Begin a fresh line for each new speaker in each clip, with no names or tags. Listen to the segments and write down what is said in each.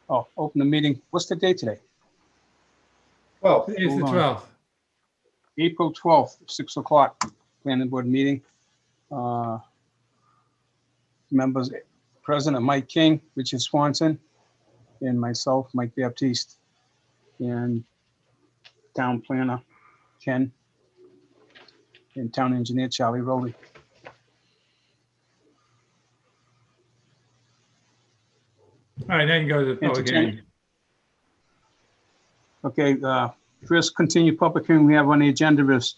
Oh, open the meeting. What's the date today?
Well,
Today's the
Hold on.
12th.
April 12th, 6 o'clock, planning board meeting. Members, President Mike King, Richard Swanson, and myself, Mike Baptiste, and town planner Ken, and town engineer Charlie Rowley.
All right, now you can go to the public hearing.
Okay, first continued public hearing we have on the agenda is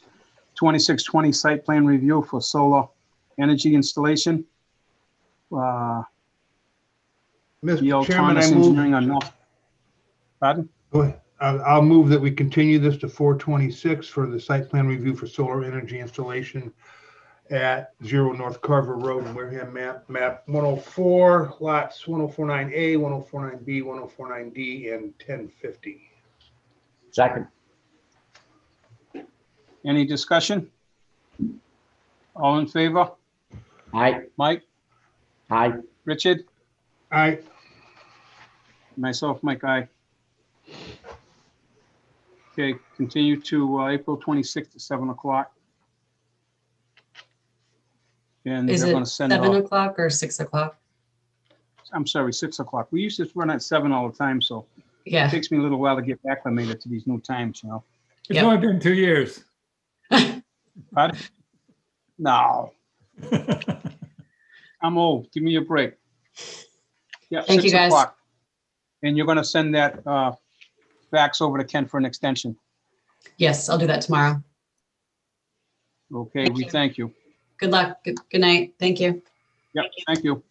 2620 site plan review for solar energy installation.
Mr.
E.L.
Chairman,
Thomas
I move.
Engineering on North. Pardon?
Go ahead. I'll move that we continue this to 4/26 for the site plan review for solar energy installation at 0 North Carver Road in Wareham, map 104, lots 1049A, 1049B, 1049D, and 1050.
Second.
Any discussion? All in favor?
Aye.
Mike,
Aye.
Richard,
Aye.
myself, Mike, aye. Okay, continue to April 26th at 7 o'clock. And
Is
they're
it
gonna send
7
off,
o'clock or 6 o'clock?
I'm sorry, 6 o'clock. We used to run at 7 all the time, so it
Yeah.
takes me a little while to get acclimated to these new times, you know.
It's
Yep.
only been 2 years.
Pardon? No, I'm old. Give me a break. Yeah,
Thank you,
6
guys.
o'clock. And you're gonna send that fax over to Ken for an extension.
Yes, I'll do that tomorrow.
Okay,
Thank
we
you.
thank you.
Good luck. Good night. Thank you.
Yep, thank you.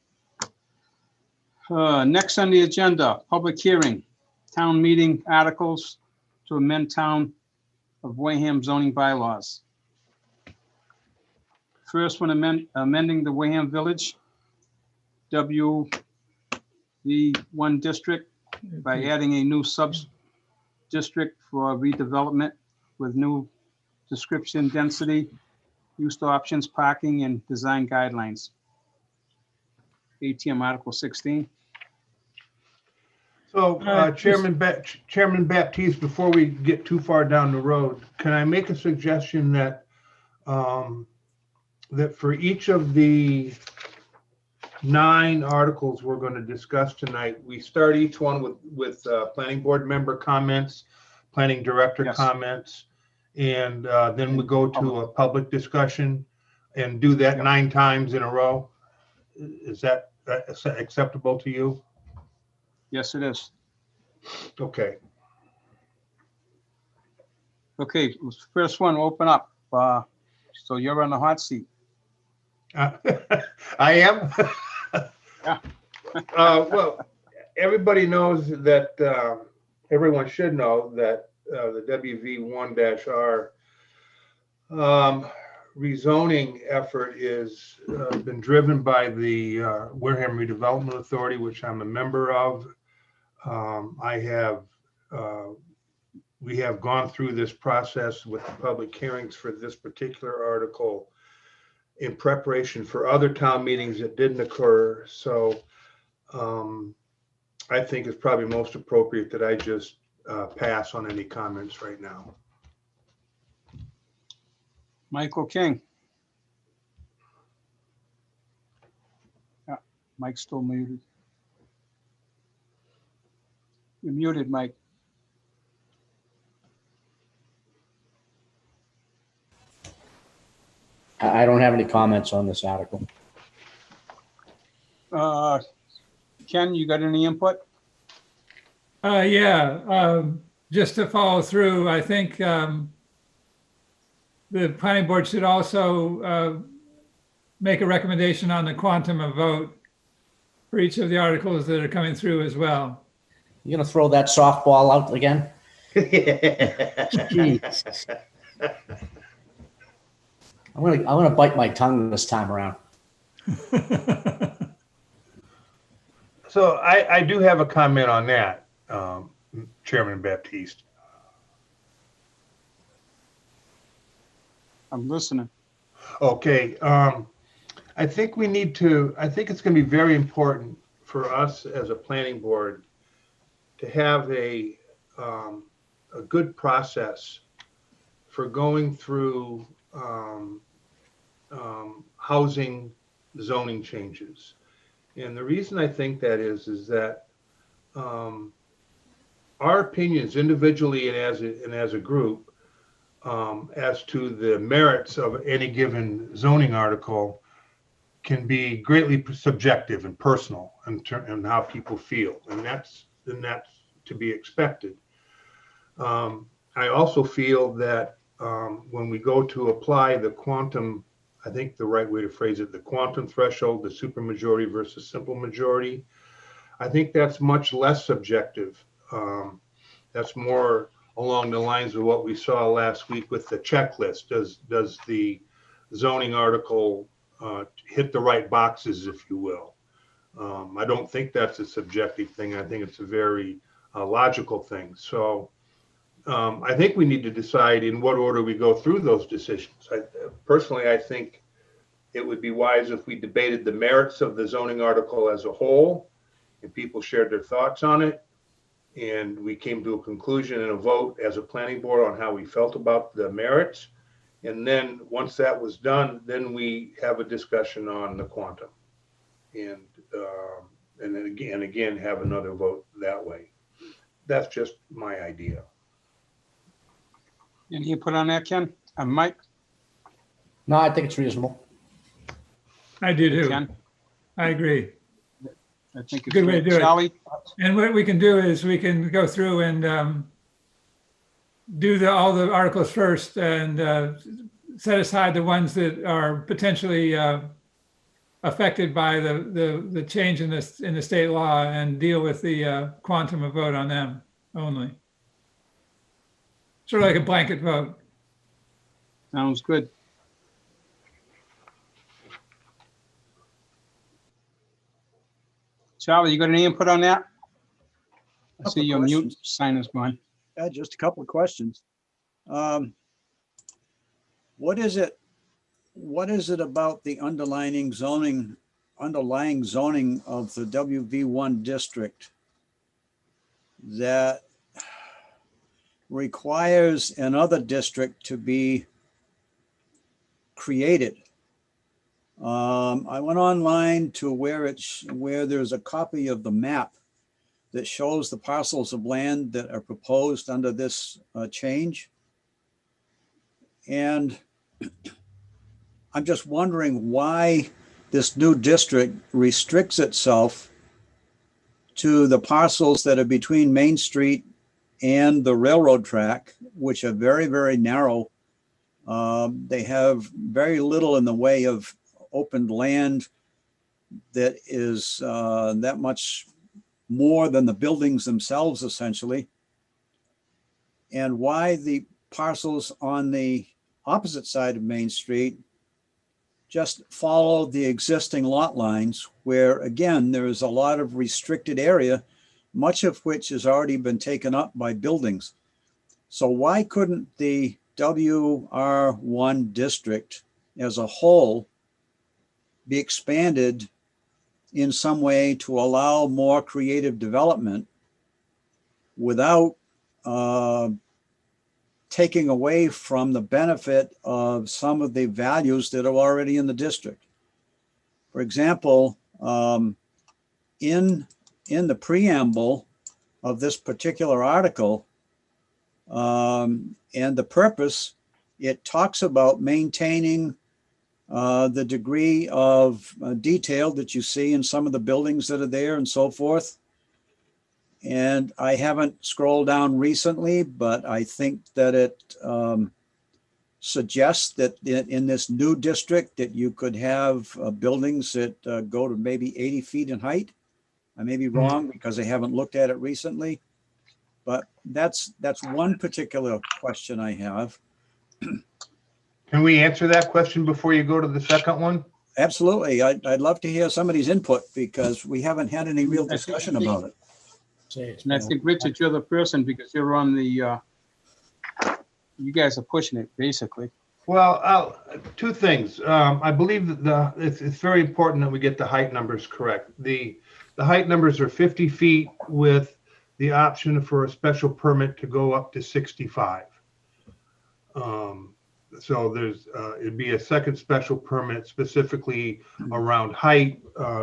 Next on the agenda, public hearing, town meeting articles to amend town of Wareham zoning bylaws. First one, amending the Wareham Village WV1 district by adding a new sub-district for redevelopment with new description, density, use options, parking, and design guidelines. ATM Article 16.
So, Chairman Baptiste, before we get too far down the road, can I make a suggestion that that for each of the 9 articles we're going to discuss tonight, we start each one with planning board member comments, planning director
Yes.
comments, and then we go to a public discussion and do that 9 times in a row? Is that acceptable to you?
Yes, it is.
Okay.
Okay, first one, open up. So you're on the hot seat.
I am.
Yeah.
Well, everybody knows that, everyone should know that the WV1-R rezoning effort is been driven by the Wareham Redevelopment Authority, which I'm a member of. We have gone through this process with the public hearings for this particular article in preparation for other town meetings that didn't occur. So I think it's probably most appropriate that I just pass on any comments right now.
Michael King. Yeah, Mike's still muted. You're muted, Mike.
I don't have any comments on this article.
Ken, you got any input?
Just to follow through, I think the planning board should also make a recommendation on the quantum of vote for each of the articles that are coming through as well.
You gonna throw that softball out again? Jesus. I'm gonna bite my tongue this time around.
So I do have a comment on that, Chairman Baptiste.
I'm listening.
Okay, I think it's going to be very important for us as a planning board to have a good process for going through housing zoning changes. And the reason I think that is that our opinions individually and as a group as to the merits of any given zoning article can be greatly subjective and personal in how people feel, and that's to be expected. I also feel that when we go to apply the quantum, I think the right way to phrase it, the quantum threshold, the supermajority versus simple majority, I think that's much less subjective. That's more along the lines of what we saw last week with the checklist. Does the zoning article hit the right boxes, if you will? I don't think that's a subjective thing. I think it's a very logical thing. So I think we need to decide in what order we go through those decisions. Personally, I think it would be wise if we debated the merits of the zoning article as a whole and people shared their thoughts on it. And we came to a conclusion and a vote as a planning board on how we felt about the merits. And then once that was done, then we have a discussion on the quantum. And then again, have another vote that way. That's just my idea.
Any input on that, Ken? Mike?
No, I think it's reasonable.
I do too.
Ken?
I agree.
I think it's
Good way to
great.
do it.
Charlie?
And what we can do is we can go through and do all the articles first and set aside the ones that are potentially affected by the change in the state law and deal with the quantum of vote on them only. Sort of like a blanket vote.
Sounds good. Charlie, you got any input on that? I
Couple
see your
questions.
mute sign is gone.
Just a couple of questions. What is it about the underlying zoning of the WV1 district that requires another district to be created? I went online to where there's a copy of the map that shows the parcels of land that are proposed under this change. And I'm just wondering why this new district restricts itself to the parcels that are between Main Street and the railroad track, which are very, very narrow. They have very little in the way of open land that is that much more than the buildings themselves, essentially. And why the parcels on the opposite side of Main Street just follow the existing lot lines, where again, there is a lot of restricted area, much of which has already been taken up by buildings. So why couldn't the WR1 district as a whole be expanded in some way to allow more creative development without taking away from the benefit of some of the values that are already in the district? For example, in the preamble of this particular article and the purpose, it talks about maintaining the degree of detail that you see in some of the buildings that are there and so forth. And I haven't scrolled down recently, but I think that it suggests that in this new district that you could have buildings that go to maybe 80 feet in height. I may be wrong because I haven't looked at it recently, but that's one particular question I have.
Can we answer that question before you go to the second one?
Absolutely. I'd love to hear somebody's input because we haven't had any real discussion about it.
And I think, Richard, you're the person because you're on the, you guys are pushing it, basically.
Well, two things. I believe that it's very important that we get the height numbers correct. The height numbers are 50 feet with the option for a special permit to go up to 65. So there's, it'd be a second special permit specifically around height.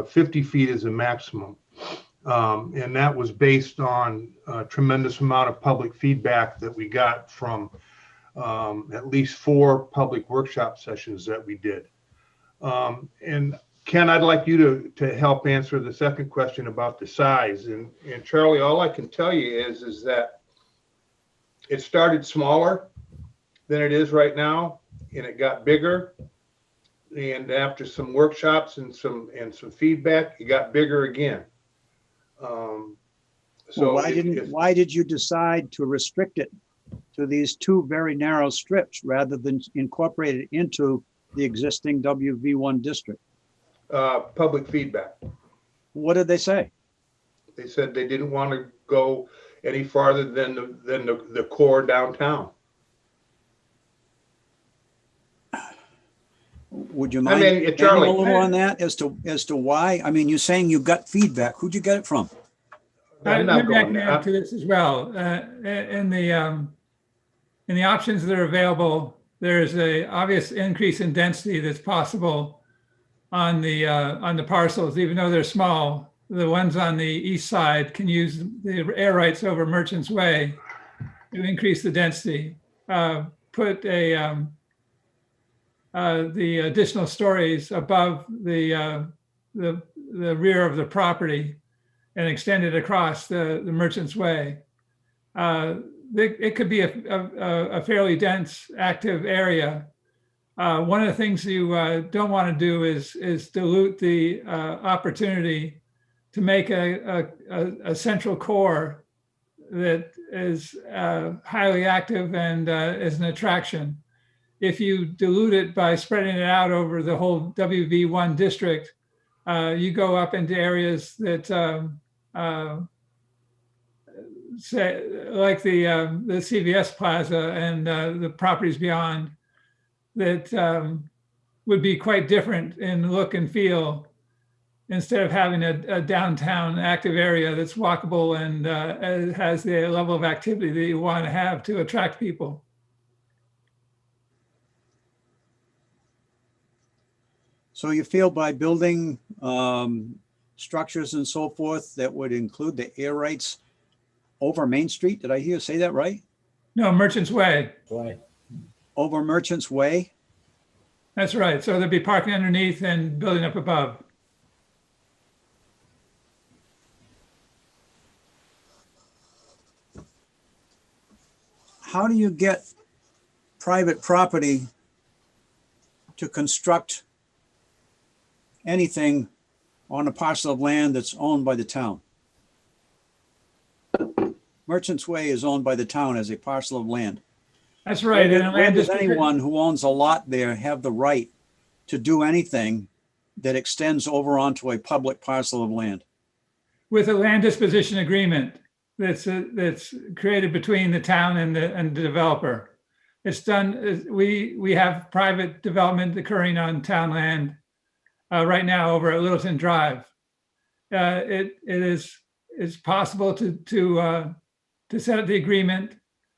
50 feet is a maximum. And that was based on a tremendous amount of public feedback that we got from at least 4 public workshop sessions that we did. And Ken, I'd like you to help answer the second question about the size. And Charlie, all I can tell you is that it started smaller than it is right now, and it got bigger. And after some workshops and some feedback, it got bigger again.
So why did you decide to restrict it to these 2 very narrow strips rather than incorporate it into the existing WV1 district?
Public feedback.
What did they say?
They said they didn't want to go any farther than the core downtown.
Would you mind
Charlie,
a little on that as to why? I mean, you're saying you got feedback. Who'd you get it from?
I'm not
Maybe I
going
can add to this as well. In the options that are available, there is a obvious increase in density that's possible on the parcels, even though they're small. The ones on the east side can use the air rights over Merchants Way to increase the density. Put the additional stories above the rear of the property and extend it across the Merchants Way. It could be a fairly dense, active area. One of the things you don't want to do is dilute the opportunity to make a central core that is highly active and is an attraction. If you dilute it by spreading it out over the whole WV1 district, you go up into areas that say, like the CVS Plaza and the properties beyond, that would be quite different in look and feel, instead of having a downtown active area that's walkable and has the level of activity that you want to have to attract people.
So you feel by building structures and so forth that would include the air rights over Main Street? Did I hear you say that right?
No, Merchants Way.
Right.
Over Merchants Way?
That's right. So there'd be parking underneath and building up above.
How do you get private property to construct anything on a parcel of land that's owned by the town? Merchants Way is owned by the town as a parcel of land.
That's right.
Where does anyone who owns a lot there have the right to do anything that extends over onto a public parcel of land?
With a land disposition agreement that's created between the town and the developer. It's done. We have private development occurring on town land right now over at Littleton Drive. It's possible to set up the agreement,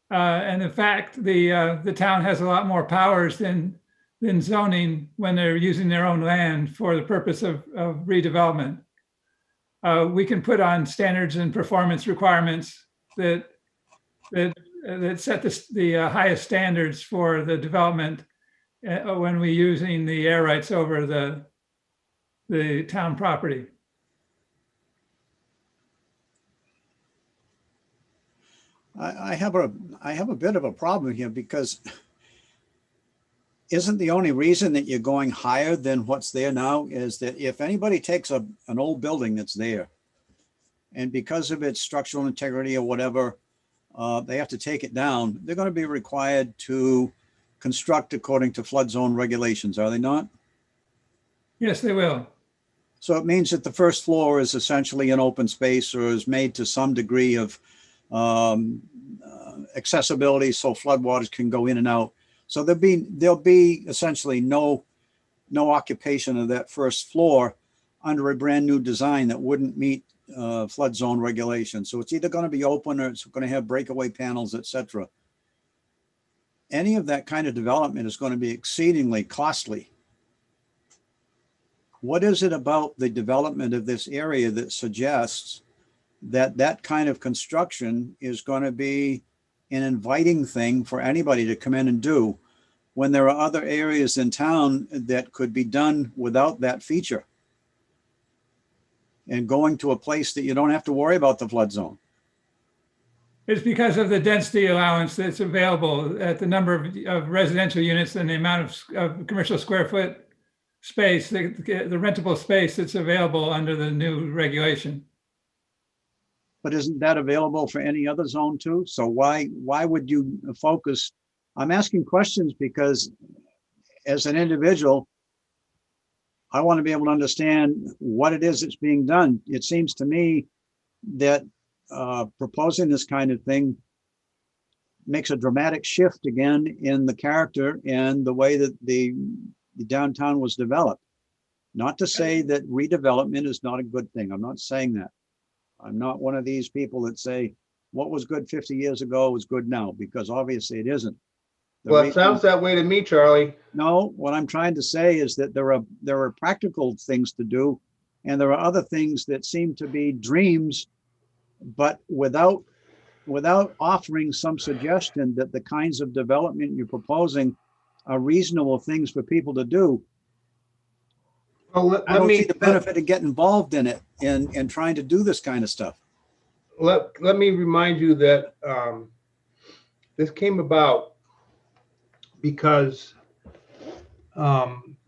and in fact, the town has a lot more powers than zoning when they're using their own land for the purpose of redevelopment. We can put on standards and performance requirements that set the highest standards for the development when we're using the air rights over the town property.
I have a bit of a problem here, because isn't the only reason that you're going higher than what's there now is that if anybody takes an old building that's there, and because of its structural integrity or whatever, they have to take it down, they're going to be required to construct according to flood zone regulations, are they not?
Yes, they will.
So it means that the first floor is essentially an open space, or is made to some degree of accessibility so floodwaters can go in and out. So there'll be essentially no occupation of that first floor under a brand new design that wouldn't meet flood zone regulation. So it's either going to be open or it's going to have breakaway panels, etc. Any of that kind of development is going to be exceedingly costly. What is it about the development of this area that suggests that that kind of construction is going to be an inviting thing for anybody to come in and do when there are other areas in town that could be done without that feature? And going to a place that you don't have to worry about the flood zone.
It's because of the density allowance that's available at the number of residential units and the amount of commercial square foot space, the rentable space that's available under the new regulation.
But isn't that available for any other zone too? So why would you focus? I'm asking questions because as an individual, I want to be able to understand what it is that's being done. It seems to me that proposing this kind of thing makes a dramatic shift again in the character and the way that the downtown was developed. Not to say that redevelopment is not a good thing. I'm not saying that. I'm not one of these people that say what was good 50 years ago is good now, because obviously it isn't.
Well, it sounds that way to me, Charlie.
No, what I'm trying to say is that there are practical things to do, and there are other things that seem to be dreams, but without offering some suggestion that the kinds of development you're proposing are reasonable things for people to do.
Well,
I don't see the benefit of getting involved in it and trying to do this kind of stuff.
Let me remind you that this came about because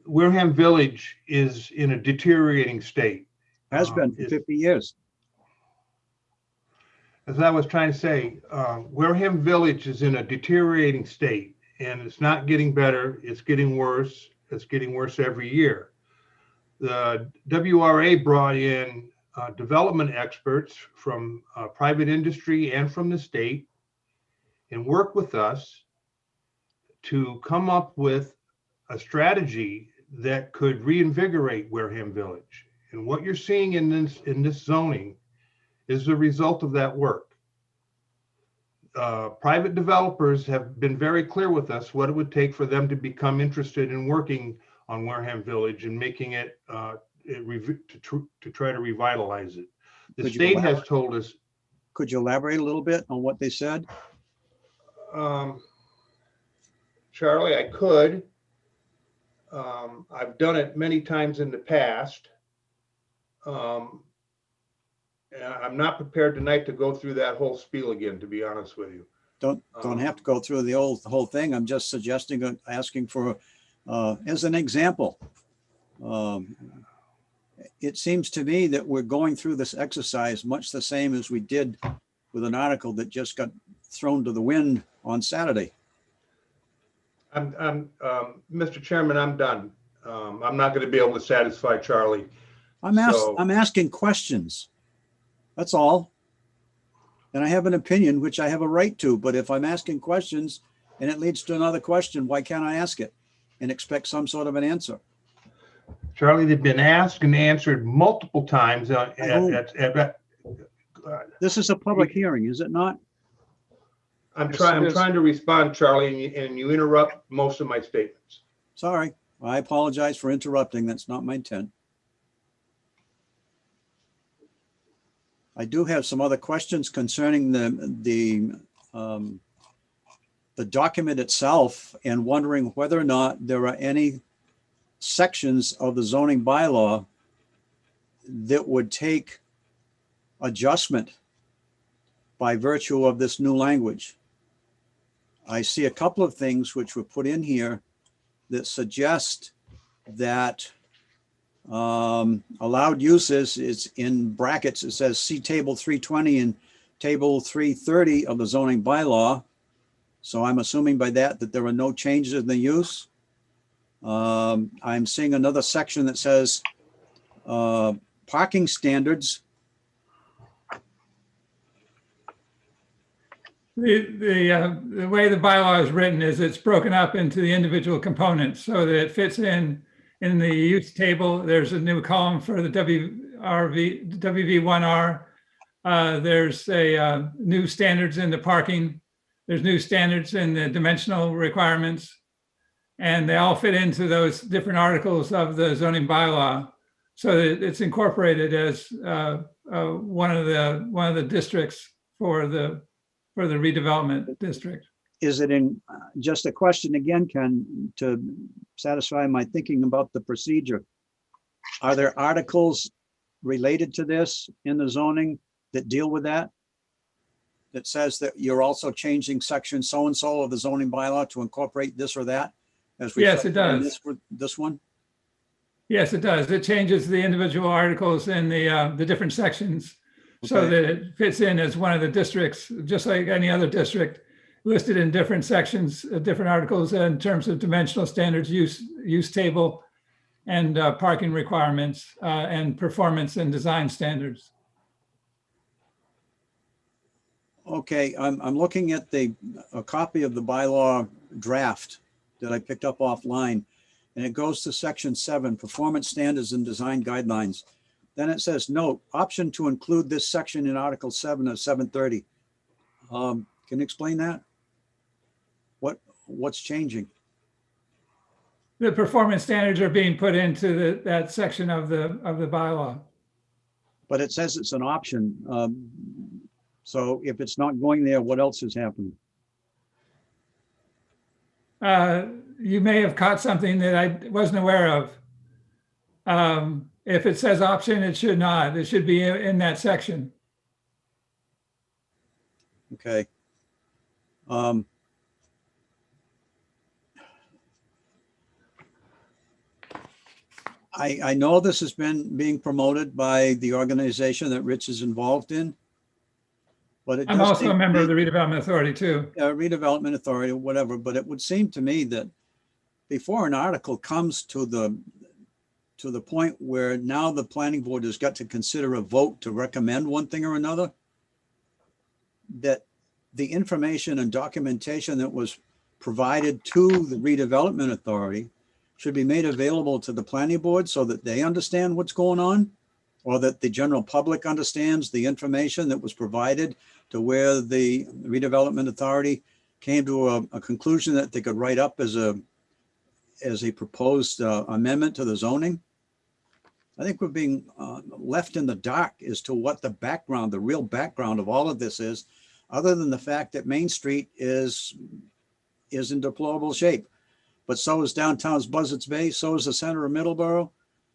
Wareham Village is in a deteriorating state.
Has been for 50 years.
As I was trying to say, Wareham Village is in a deteriorating state, and it's not getting better. It's getting worse. It's getting worse every year. The WRA brought in development experts from private industry and from the state and worked with us to come up with a strategy that could reinvigorate Wareham Village. And what you're seeing in this zoning is the result of that work. Private developers have been very clear with us what it would take for them to become interested in working on Wareham Village and making it to try to revitalize it. The state has told us.
Could you elaborate a little bit on what they said?
Charlie, I could. I've done it many times in the past. And I'm not prepared tonight to go through that whole spiel again, to be honest with you.
Don't have to go through the whole thing. I'm just suggesting, asking for, as an example. It seems to me that we're going through this exercise much the same as we did with an article that just got thrown to the wind on Saturday.
Mr. Chairman, I'm done. I'm not going to be able to satisfy Charlie.
I'm asking questions. That's all. And I have an opinion, which I have a right to, but if I'm asking questions and it leads to another question, why can't I ask it and expect some sort of an answer?
Charlie, they've been asked and answered multiple times.
This is a public hearing, is it not?
I'm trying to respond, Charlie, and you interrupt most of my statements.
Sorry, I apologize for interrupting. That's not my intent. I do have some other questions concerning the document itself and wondering whether or not there are any sections of the zoning bylaw that would take adjustment by virtue of this new language. I see a couple of things which were put in here that suggest that allowed uses is in brackets. It says see table 320 and table 330 of the zoning bylaw. So I'm assuming by that there are no changes in the use. I'm seeing another section that says parking standards.
The way the bylaw is written is it's broken up into the individual components so that it fits in the use table. There's a new column for the WV1R. There's a new standards in the parking. There's new standards in the dimensional requirements. And they all fit into those different articles of the zoning bylaw. So that it's incorporated as one of the districts for the redevelopment district.
Is it in, just a question again, Ken, to satisfy my thinking about the procedure? Are there articles related to this in the zoning that deal with that? That says that you're also changing section so-and-so of the zoning bylaw to incorporate this or that? As we
Yes, it does.
This one?
Yes, it does. It changes the individual articles in the different sections so
Okay.
that it fits in as one of the districts, just like any other district, listed in different sections, different articles in terms of dimensional standards, use table, and parking requirements, and performance and design standards.
Okay, I'm looking at a copy of the bylaw draft that I picked up offline, and it goes to section 7, performance standards and design guidelines. Then it says, note, option to include this section in Article 7 of 730. Can you explain that? What's changing?
The performance standards are being put into that section of the bylaw.
But it says it's an option. So if it's not going there, what else is happening?
You may have caught something that I wasn't aware of. If it says option, it should not. It should be in that section.
Okay. I know this has been being promoted by the organization that Rich is involved in. But it
I'm
does
also
seem
a
to
member of
be-
the Redevelopment Authority too.
Redevelopment Authority, whatever, but it would seem to me that before an article comes to the point where now the planning board has got to consider a vote to recommend one thing or another, that the information and documentation that was provided to the Redevelopment Authority should be made available to the planning board so that they understand what's going on, or that the general public understands the information that was provided to where the Redevelopment Authority came to a conclusion that they could write up as a proposed amendment to the zoning. I think we're being left in the dark as to what the background, the real background of all of this is, other than the fact that Main Street is in deplorable shape. But so is downtown's Buzzards Bay, so is the center of Middleborough,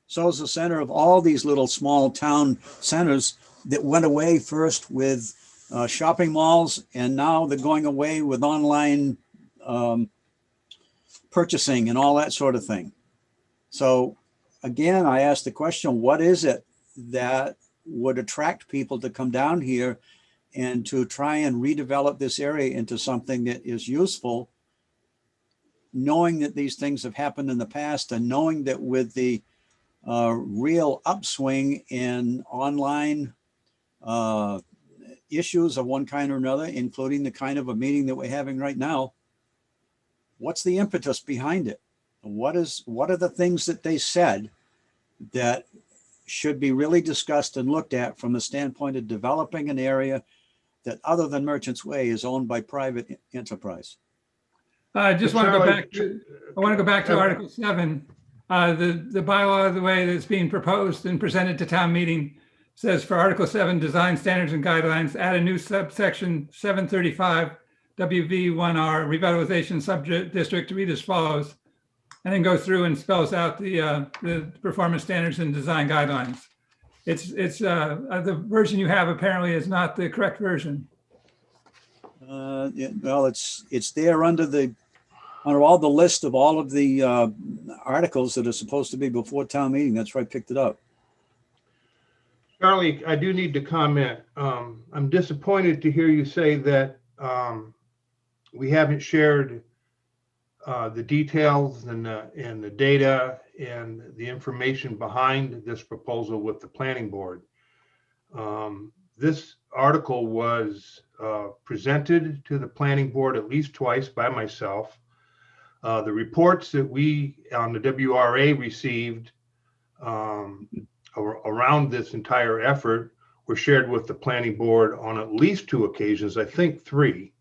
so is the center of all these little small town centers that went away first with shopping malls, and now they're going away with online purchasing and all that sort of thing. So again, I asked the question, what is it that would attract people to come down here and to try and redevelop this area into something that is useful, knowing that these things have happened in the past, and knowing that with the real upswing in online issues of one kind or another, including the kind of a meeting that we're having right now, what's the impetus behind it? What are the things that they said that should be really discussed and looked at from the standpoint of developing an area that, other than Merchants Way, is owned by private enterprise?
I just want to go
Charlie-
back to, I want to go back to Article 7. The bylaw, the way that it's being proposed and presented to town meeting, says for Article 7, design standards and guidelines, add a new subsection 735 WV1R revitalization sub-district to read as follows, and then go through and spells out the performance standards and design guidelines. It's the version you have apparently is not the correct version.
Yeah, well, it's there under all the list of all of the articles that are supposed to be before town meeting. That's where I picked it up.
Charlie, I do need to comment. I'm disappointed to hear you say that we haven't shared the details and the data and the information behind this proposal with the planning board. This article was presented to the planning board at least twice by myself. The reports that we on the WRA received around this entire effort were shared with the planning board on at least 2 occasions, I think 3.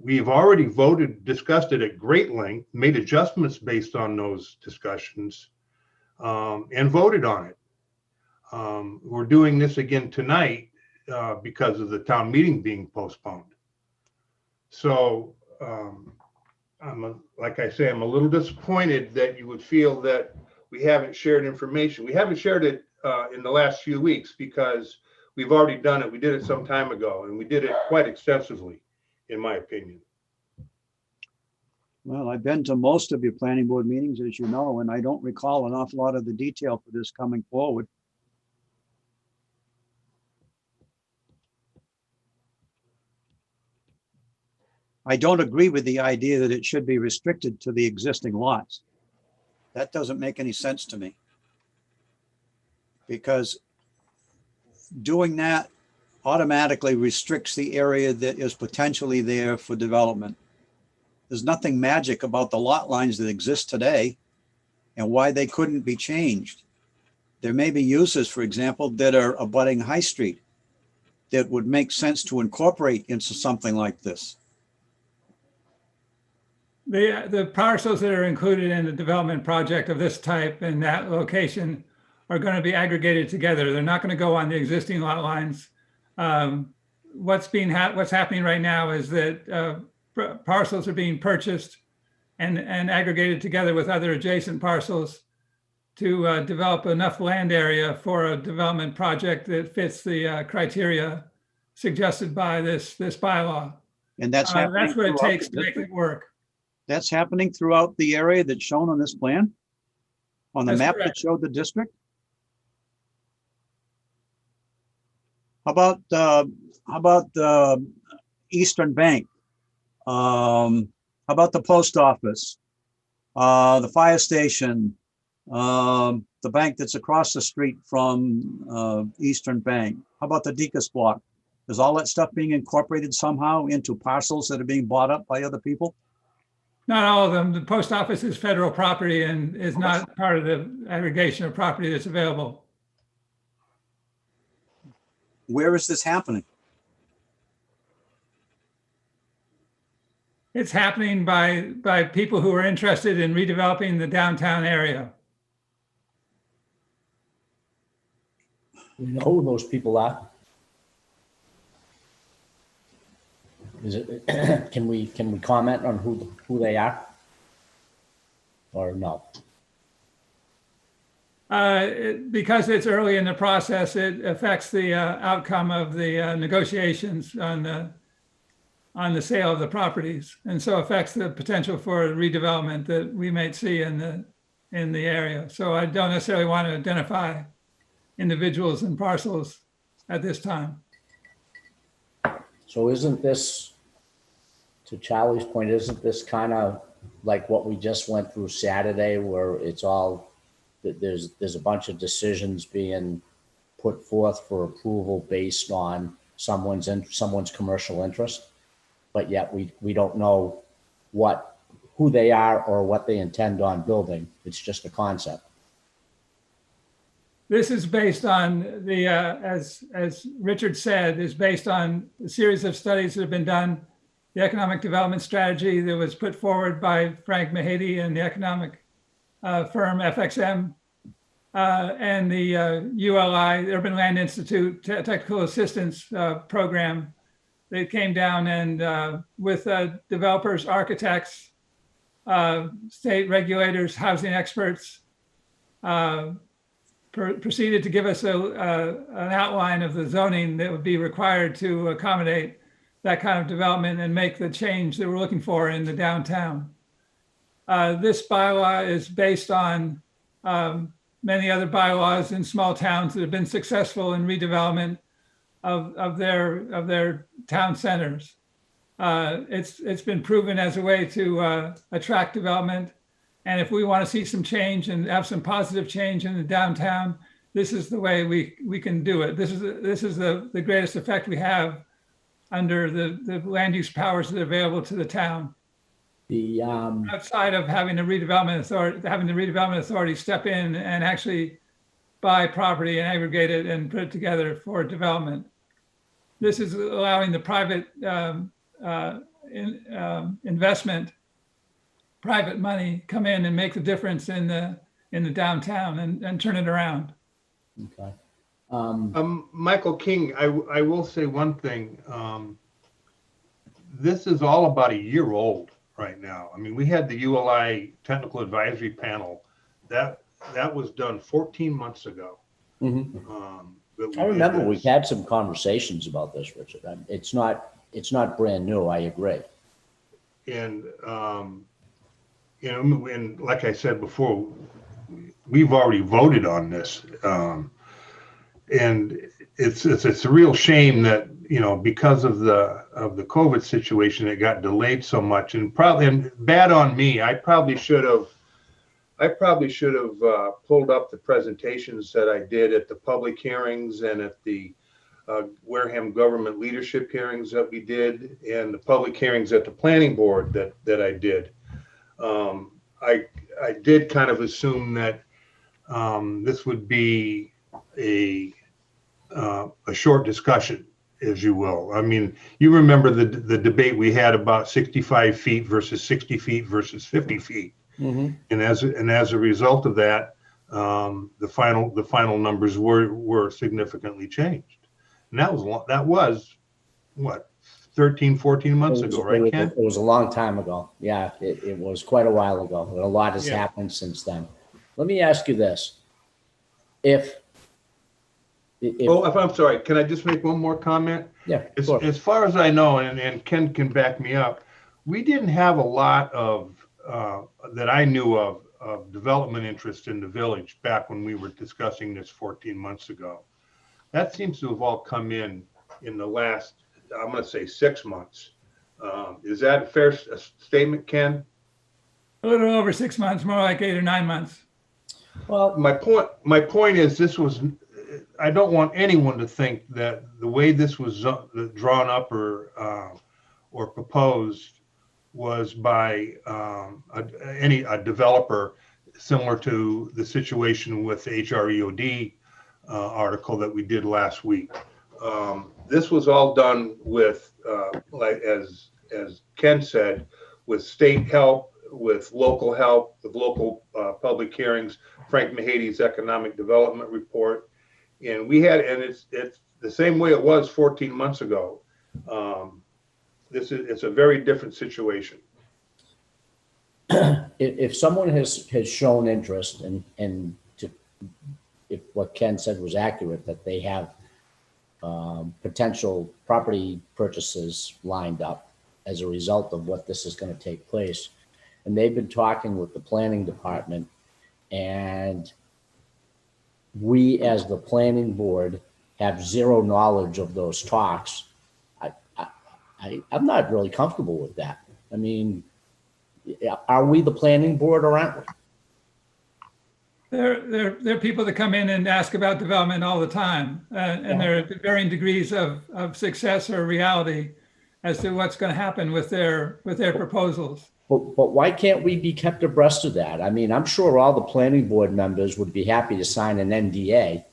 We have already discussed it at great length, made adjustments based on those discussions, and voted on it. We're doing this again tonight because of the town meeting being postponed. So, like I say, I'm a little disappointed that you would feel that we haven't shared information. We haven't shared it in the last few weeks because we've already done it. We did it some time ago, and we did it quite extensively, in my opinion.
Well, I've been to most of your planning board meetings, as you know, and I don't recall an awful lot of the detail for this coming forward. I don't agree with the idea that it should be restricted to the existing lots. That doesn't make any sense to me. Because doing that automatically restricts the area that is potentially there for development. There's nothing magic about the lot lines that exist today and why they couldn't be changed. There may be uses, for example, that are abutting High Street that would make sense to incorporate into something like this.
The parcels that are included in the development project of this type and that location are going to be aggregated together. They're not going to go on the existing lot lines. What's happening right now is that parcels are being purchased and aggregated together with other adjacent parcels to develop enough land area for a development project that fits the criteria suggested by this bylaw.
And that's happening.
That's what it
throughout
takes
the
to make
district?
it work.
That's happening throughout the area that's shown on this plan? On the
That's
map that
correct.
showed the district? How about the Eastern Bank? How about the post office? The fire station? The bank that's across the street from Eastern Bank? How about the Deacon's block? Is all that stuff being incorporated somehow into parcels that are being bought up by other people?
Not all of them. The post office is federal property and is not part of the aggregation of property that's available.
Where is this happening?
It's happening by people who are interested in redeveloping the downtown area.
We know who those people are. Is it, can we comment on who they are? Or no?
Because it's early in the process, it affects the outcome of the negotiations on the sale of the properties, and so affects the potential for redevelopment that we might see in the area. So I don't necessarily want to identify individuals and parcels at this time.
So isn't this, to Charlie's point, isn't this kind of like what we just went through Saturday, where it's all, there's a bunch of decisions being put forth for approval based on someone's commercial interest, but yet we don't know who they are or what they intend on building. It's just a concept.
This is based on the, as Richard said, is based on a series of studies that have been done. The economic development strategy that was put forward by Frank Mahady and the economic firm FXM, and the ULI, the Urban Land Institute Technical Assistance Program. They came down and with developers, architects, state regulators, housing experts, proceeded to give us an outline of the zoning that would be required to accommodate that kind of development and make the change that we're looking for in the downtown. This bylaw is based on many other bylaws in small towns that have been successful in redevelopment of their town centers. It's been proven as a way to attract development. And if we want to see some change and have some positive change in the downtown, this is the way we can do it. This is the greatest effect we have under the land use powers that are available to the town. Outside of having the redevelopment authority step in and actually buy property and aggregate it and put it together for development. This is allowing the private investment, private money come in and make the difference in the downtown and turn it around.
Okay.
Michael King, I will say one thing. This is all about a year old right now. I mean, we had the ULI Technical Advisory Panel. That was done 14 months ago.
Mhm.
that we
I
did
remember
this.
we've had some conversations about this, Richard. It's not brand new. I agree.
And, and like I said before, we've already voted on this. And it's a real shame that, because of the COVID situation, it got delayed so much, and bad on me. I probably should have pulled up the presentations that I did at the public hearings and at the Wareham government leadership hearings that we did, and the public hearings at the planning board that I did. I did kind of assume that this would be a short discussion, as you will. I mean, you remember the debate we had about 65 feet versus 60 feet versus 50 feet.
Mm-hmm.
And as a result of that, the final numbers were significantly changed. And that was what, 13, 14 months ago, right, Ken?
It was a long time ago. Yeah, it was quite a while ago. And a lot has happened since then. Let me ask you this. If
I'm sorry, can I just make one more comment?
Yeah,
As far as I know, and Ken can back me up, we didn't have a lot of, that I knew of development interest in the village back when we were discussing this 14 months ago. That seems to have all come in the last, I'm going to say 6 months. Is that a fair statement, Ken?
A little over 6 months, more like 8 or 9 months.
well,
My point is, I don't want anyone to think that the way this was drawn up or proposed was by a developer, similar to the situation with the HREOD article that we did last week. This was all done with, like as Ken said, with state help, with local help, with local public hearings, Frank Mahadi's economic development report. And it's the same way it was 14 months ago. It's a very different situation.
if someone has shown interest and if what Ken said was accurate, that they have potential property purchases lined up as a result of what this is going to take place, and they've been talking with the planning department, and we as the planning board have zero knowledge of those talks, I'm not really comfortable with that. I mean, are we the planning board or aren't we?
There are people that come in and ask about development all the time, and there are varying degrees of success or reality as to what's going to happen with their proposals.
But why can't we be kept abreast of that? I mean, I'm sure all the planning board members would be happy to sign an NDA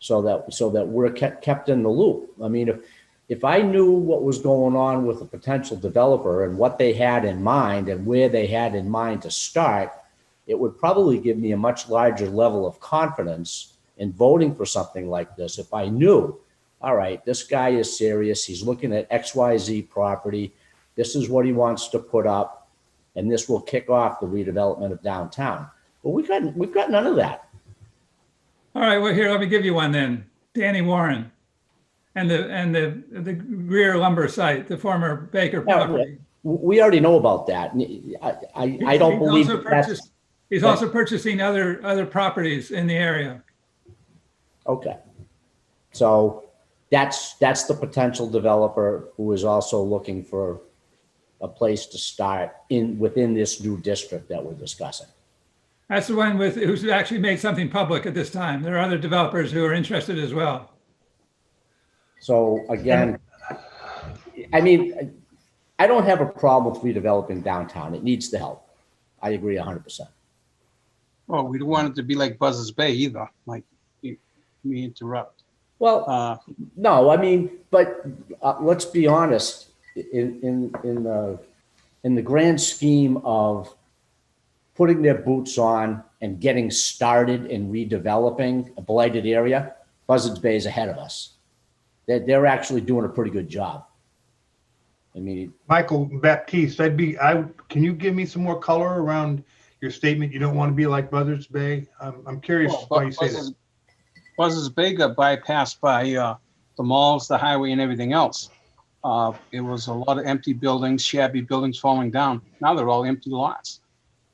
so that we're kept in the loop. I mean, if I knew what was going on with a potential developer and what they had in mind and where they had in mind to start, it would probably give me a much larger level of confidence in voting for something like this. If I knew, all right, this guy is serious, he's looking at XYZ property, this is what he wants to put up, and this will kick off the redevelopment of downtown. But we've got none of that.
All right, well, here, let me give you one then. Danny Warren and the Greer lumber site, the former Baker property.
We already know about that. I don't believe that's...
He's also purchasing other properties in the area.
Okay. So that's the potential developer who is also looking for a place to start within this new district that we're discussing.
That's the one who's actually made something public at this time. There are other developers who are interested as well.
So again, I mean, I don't have a problem with redeveloping downtown. It needs the help. I agree 100%.
Well, we don't want it to be like Buzzards Bay either, Mike. me interrupt.
Well,
Uh,
no, I mean, but let's be honest, in the grand scheme of putting their boots on and getting started in redeveloping a blighted area, Buzzards Bay is ahead of us. They're actually doing a pretty good job. I mean,
Michael Baptiste, can you give me some more color around your statement? You don't want to be like Buzzards Bay? I'm curious
well,
why you say that.
Buzzards Bay got bypassed by the malls, the highway, and everything else. It was a lot of empty buildings, shabby buildings falling down. Now they're all empty lots.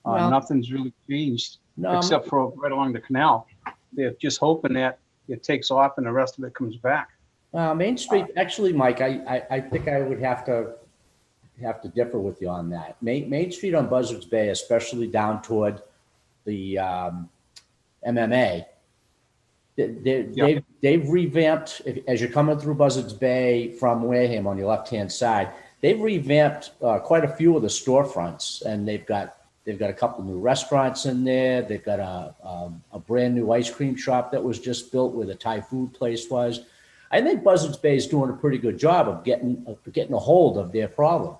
Well,
Nothing's really changed
no,
except for right along the canal. They're just hoping that it takes off and the rest of it comes back.
Main Street, actually, Mike, I think I would have to differ with you on that. Main Street on Buzzards Bay, especially down toward the MMA, they've revamped, as you're coming through Buzzards Bay from Wareham on your left-hand side, they've revamped quite a few of the storefronts, and they've got a couple new restaurants in there. They've got a brand new ice cream shop that was just built where the Thai food place was. I think Buzzards Bay is doing a pretty good job of getting a hold of their problem.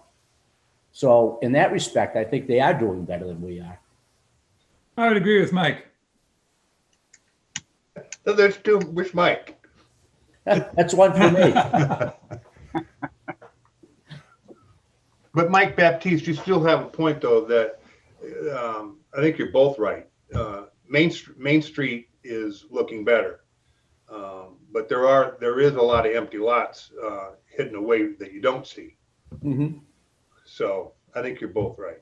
So in that respect, I think they are doing better than we are.
I would agree with Mike.
So there's two. Which Mike?
That's one for me.
But Mike Baptiste, you still have a point, though, that I think you're both right. Main Street is looking better, but there is a lot of empty lots hidden away that you don't see.
Mm-hmm.
So I think you're both right.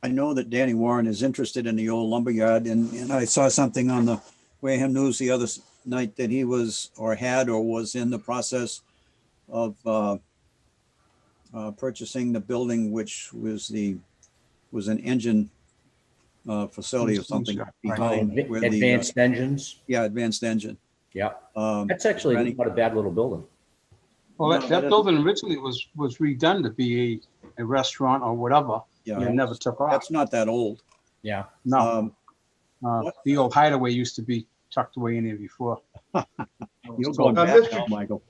I know that Danny Warren is interested in the old lumberyard, and I saw something on the Wareham News the other night that he was or was in the process of purchasing the building, which was an engine facility or something behind where
Advanced engines.
Yeah, advanced engine.
Yeah, that's actually not a bad little building.
Well, that building originally was redone to be a restaurant or whatever.
Yeah,
It never took off.
that's not that old.
Yeah.
No. The old hideaway used to be tucked away in there before.
You're going back
Mr.
now, Michael.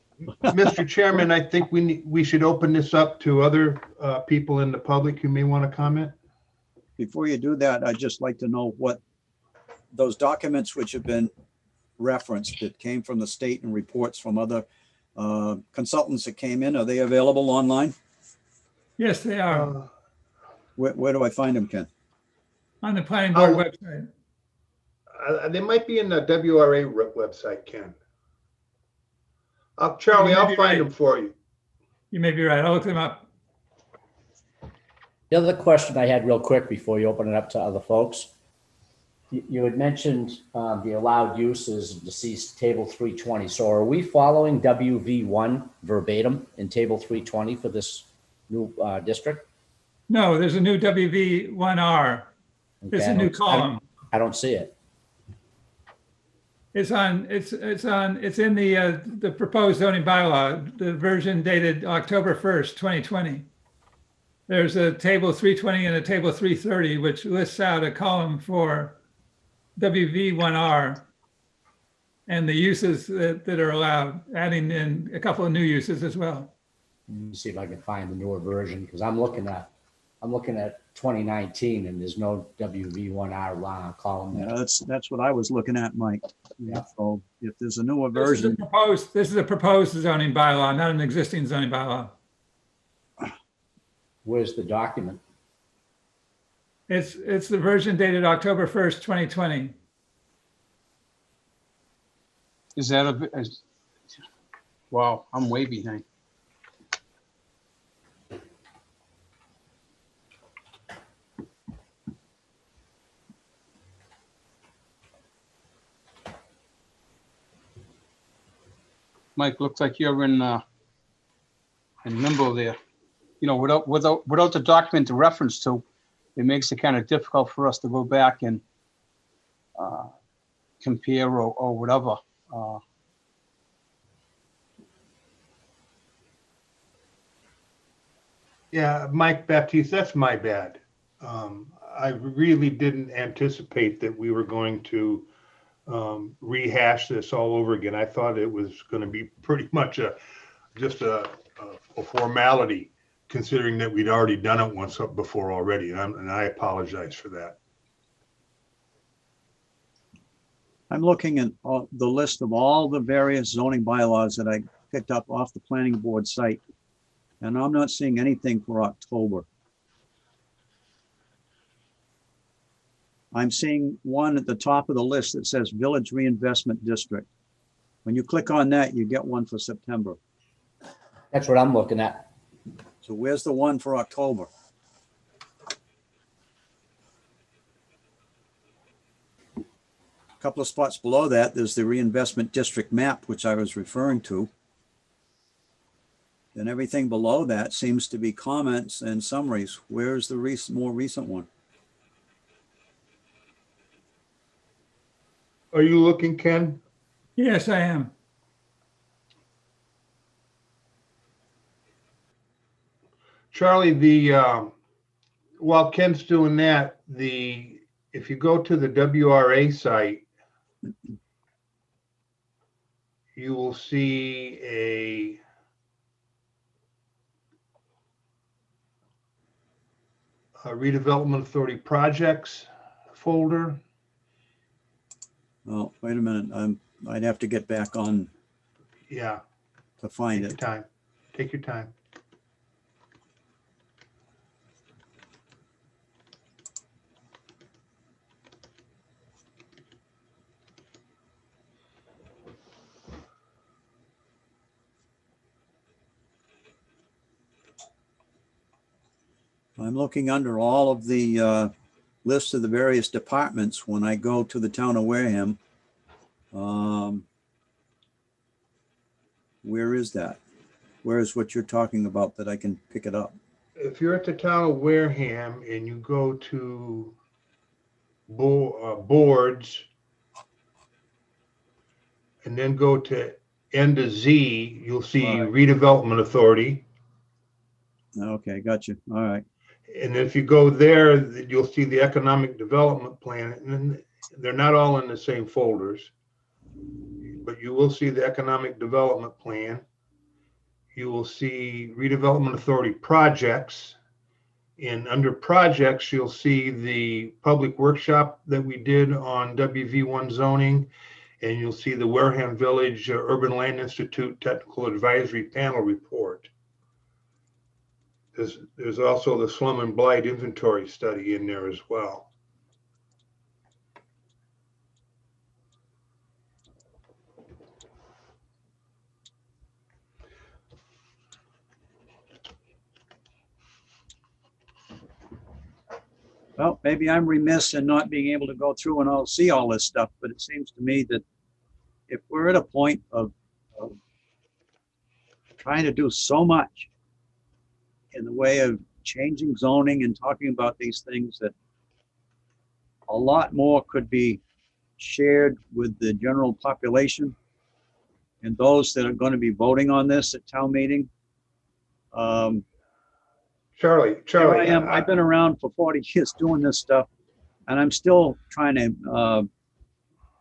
Mr. Chairman, I think we should open this up to other people in the public who may want to comment.
Before you do that, I'd just like to know what those documents which have been referenced that came from the state and reports from other consultants that came in, are they available online?
Yes, they are
Where do I find them, Ken?
on the planning board website.
They might be in the WRA website, Ken. Charlie, I'll find them for you.
You may be right. I'll look them up.
The other question I had real quick before you open it up to other folks, you had mentioned the allowed uses of deceased table 320. So are we following WV1 verbatim in table 320 for this new district?
No, there's a new WV1R. There's
Okay,
a new column.
I don't see it.
It's in the proposed zoning bylaw, the version dated October 1st, 2020. There's a table 320 and a table 330, which lists out a column for WV1R and the uses that are allowed, adding in a couple of new uses as well.
Let me see if I can find the newer version, because I'm looking at 2019 and there's no WV1R column.
Yeah, that's what I was looking at, Mike.
Yeah.
So if there's a newer
This
version,
is a proposed zoning bylaw, not an existing zoning bylaw.
Where's the document?
It's the version dated October 1st, 2020.
Is that wow, I'm way behind. Mike, looks like you're in limbo there. You know, without the document to reference to, it makes it kind of difficult for us to go back and compare or whatever.
Yeah, Mike Baptiste, that's my bad. I really didn't anticipate that we were going to rehash this all over again. I thought it was going to be pretty much just a formality, considering that we'd already done it once before already, and I apologize for that.
I'm looking at the list of all the various zoning bylaws that I picked up off the planning board site, and I'm not seeing anything for October. I'm seeing one at the top of the list that says Village Reinvestment District. When you click on that, you get one for September.
That's what I'm looking at.
So where's the one for October? A couple of spots below that, there's the reinvestment district map, which I was referring to. Then everything below that seems to be comments and summaries. Where's the more recent one?
Are you looking, Ken?
Yes, I am.
Charlie, while Ken's doing that, if you go to the WRA site, you will see a redevelopment authority projects folder.
Oh, wait a minute. I'd have to get back on
Yeah,
to find
take your
it.
time. Take your time.
I'm looking under all of the lists of the various departments when I go to the town of Wareham. Where is that? Where is what you're talking about that I can pick it up?
If you're at the town of Wareham and you go to boards and then go to N to Z, you'll see
Right.
redevelopment authority.
Okay, got you. All right.
And if you go there, you'll see the economic development plan. And then they're not all in the same folders, but you will see the economic development plan. You will see redevelopment authority projects. And under projects, you'll see the public workshop that we did on WV1 zoning. And you'll see the Wareham Village Urban Land Institute Technical Advisory Panel report. There's also the slum and blight inventory study in there as well.
Well, maybe I'm remiss in not being able to go through and I'll see all this stuff, but it seems to me that if we're at a point of trying to do so much in the way of changing zoning and talking about these things, that a lot more could be shared with the general population and those that are going to be voting on this at town meeting.
Charlie,
Here I am. I've been around for 40 years doing this stuff, and I'm still trying to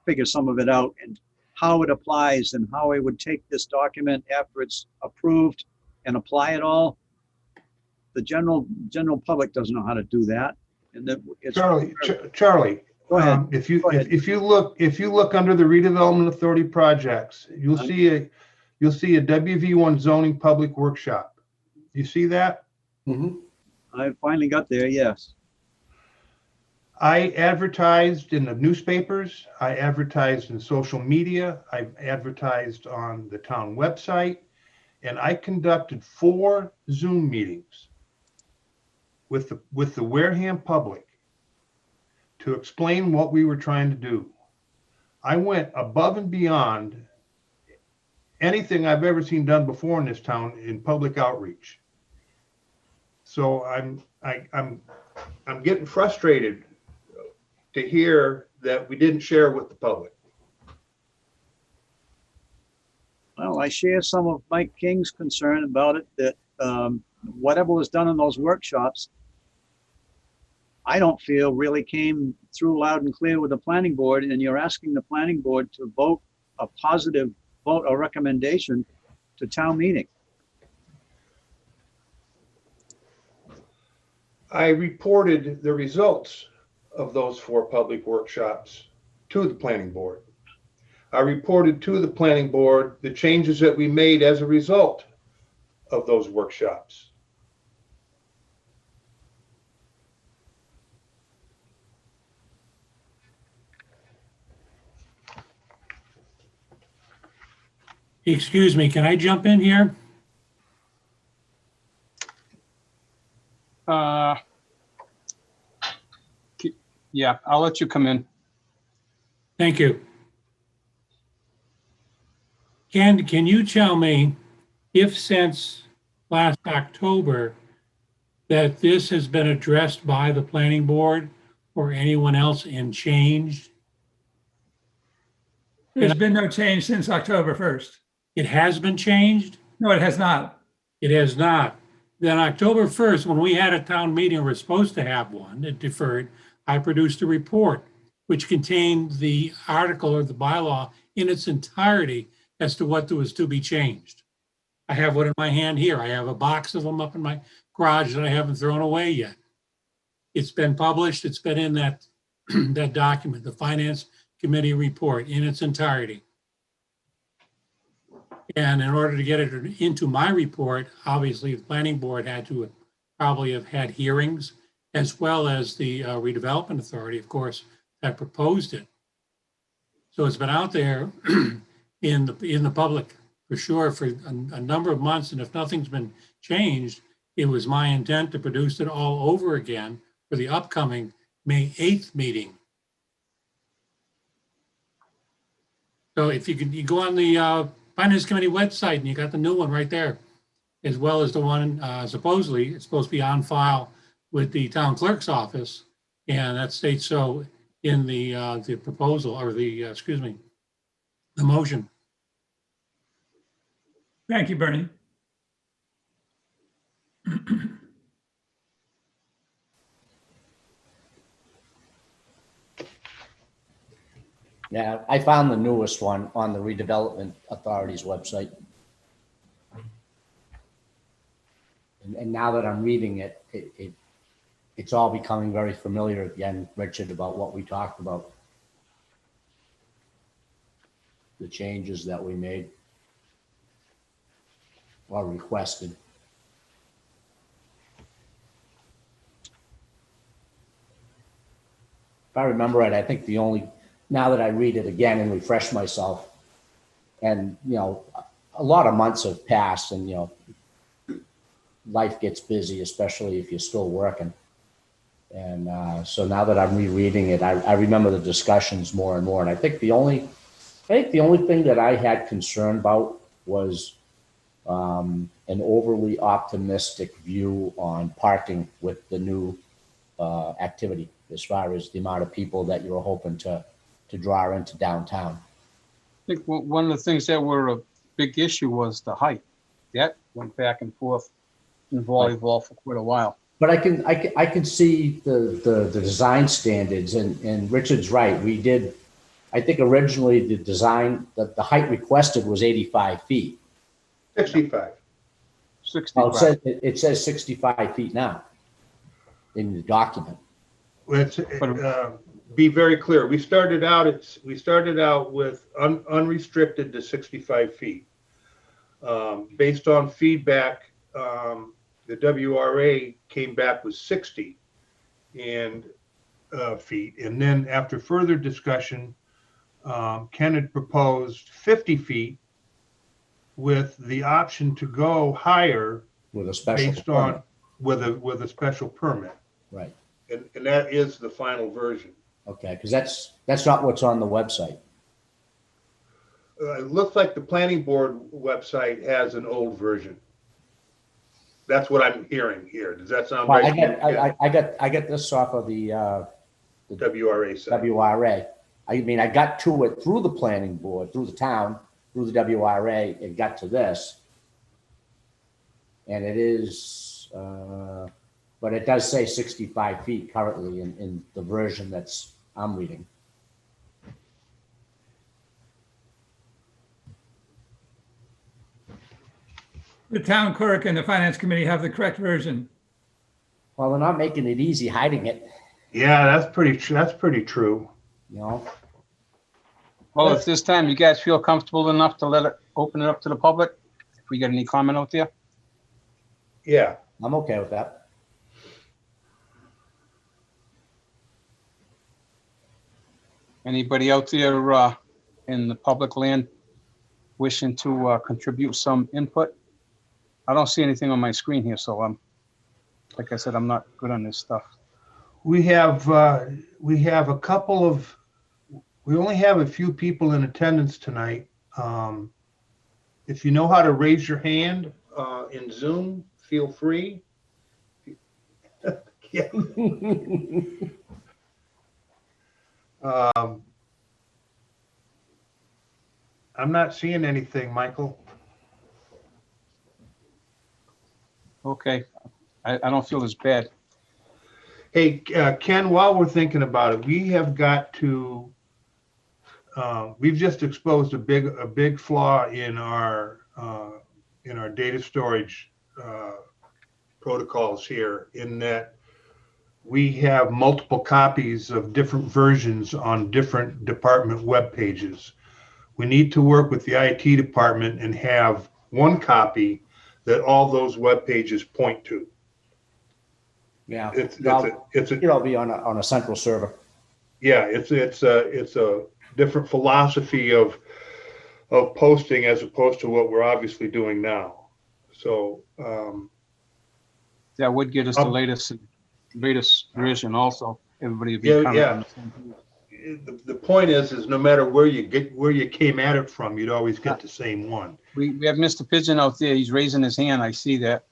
figure some of it out and how it applies and how I would take this document after it's approved and apply it all. The general public doesn't know how to do that. And
Charlie,
go ahead.
If you
Go ahead.
if you look under the redevelopment authority projects, you'll see a WV1 zoning public workshop. You see that?
Mm-hmm.
I finally got there. Yes.
I advertised in the newspapers. I advertised in social media. I advertised on the town website, and I conducted 4 Zoom meetings with the Wareham public to explain what we were trying to do. I went above and beyond anything I've ever seen done before in this town in public outreach. So I'm getting frustrated to hear that we didn't share with the public.
Well, I share some of Mike King's concern about it, that whatever was done in those workshops, I don't feel really came through loud and clear with the planning board, and you're asking the planning board to vote a positive vote or recommendation to town meeting.
I reported the results of those 4 public workshops to the planning board. I reported to the planning board the changes that we made as a result of those workshops.
Excuse me, can I jump in here?
Yeah, I'll let you come in.
Thank you. Can you tell me if since last October that this has been addressed by the planning board or anyone else and changed?
There's been no change since October 1st.
It has been changed?
No, it has not.
It has not. Then October 1st, when we had a town meeting, we were supposed to have one, it deferred, I produced a report which contained the article or the bylaw in its entirety as to what was to be changed. I have one in my hand here. I have a box of them up in my garage that I haven't thrown away yet. It's been published. It's been in that, that document, the Finance Committee report in its entirety. And in order to get it into my report, obviously the planning board had to probably have had hearings, as well as the redevelopment authority, of course, that proposed it. So it's been out there in the public for sure for a number of months. And if nothing's been changed, it was my intent to produce it all over again for the upcoming May 8th meeting. So if you go on the Finance Committee website and you got the new one right there, as well as the one supposedly it's supposed to be on file with the town clerk's office, and that states so in the proposal or the excuse me, the motion.
Thank you, Bernie.
Yeah, I found the newest one on the Redevelopment Authority's website. And now that I'm reading it, it's all becoming very familiar again, Richard, about what we talked about. The changes that we made or requested. If I remember right, I think the only, now that I read it again and refresh myself, and, you know, a lot of months have passed and, you know, life gets busy, especially if you're still working. And so now that I'm rereading it, I remember the discussions more and more. And I think the only thing that I had concern about was an overly optimistic view on parking with the new activity, as far as the amount of people that you were hoping to draw into downtown.
I think one of the things that were a big issue was the height. That went back and forth in volleyball for quite a while.
But I can see the design standards, and Richard's right. We did, I think originally the design, the height requested was 85 feet.
65.
65.
Oh, it says 65 feet now in the document.
Let's be very clear. We started out with unrestricted to 65 feet. Based on feedback, the WRA came back with 60 and feet. And then after further discussion, Ken had proposed 50 feet with the option to go higher
With a special
based
permit.
on with a special permit.
Right.
And that is the final version.
Okay, because that's not what's on the website.
It looks like the planning board website has an old version. That's what I'm hearing here. Does that sound
Well,
right?
I got this off of the
WRA site.
WRA. I mean, I got to it through the planning board, through the town, through the WRA. It got to this, and it is But it does say 65 feet currently in the version that's I'm reading.
The town clerk and the finance committee have the correct version.
Well, they're not making it easy hiding it,
Yeah, that's pretty true.
you know?
Well, at this time, you guys feel comfortable enough to open it up to the public? If we get any comment out there?
Yeah.
I'm okay with that.
Anybody out there in the public land wishing to contribute some input? I don't see anything on my screen here, so like I said, I'm not good on this stuff.
We have a couple of, we only have a few people in attendance tonight. If you know how to raise your hand in Zoom, feel free. Yeah. I'm not seeing anything, Michael.
Okay, I don't feel as bad.
Hey, Ken, while we're thinking about it, we have got to, we've just exposed a big flaw in our data storage protocols here, in that we have multiple copies of different versions on different department web pages. We need to work with the IT department and have one copy that all those web pages point to.
Yeah.
It'll
be on a central server.
Yeah, it's a different philosophy of posting as opposed to what we're obviously doing now. So
That would get us the latest version also. Everybody would be
Yeah,
current
yeah.
on the same page.
the point is no matter where you came at it from, you'd always get the same one.
We have Mr. Pigeon out there. He's raising his hand. I see that.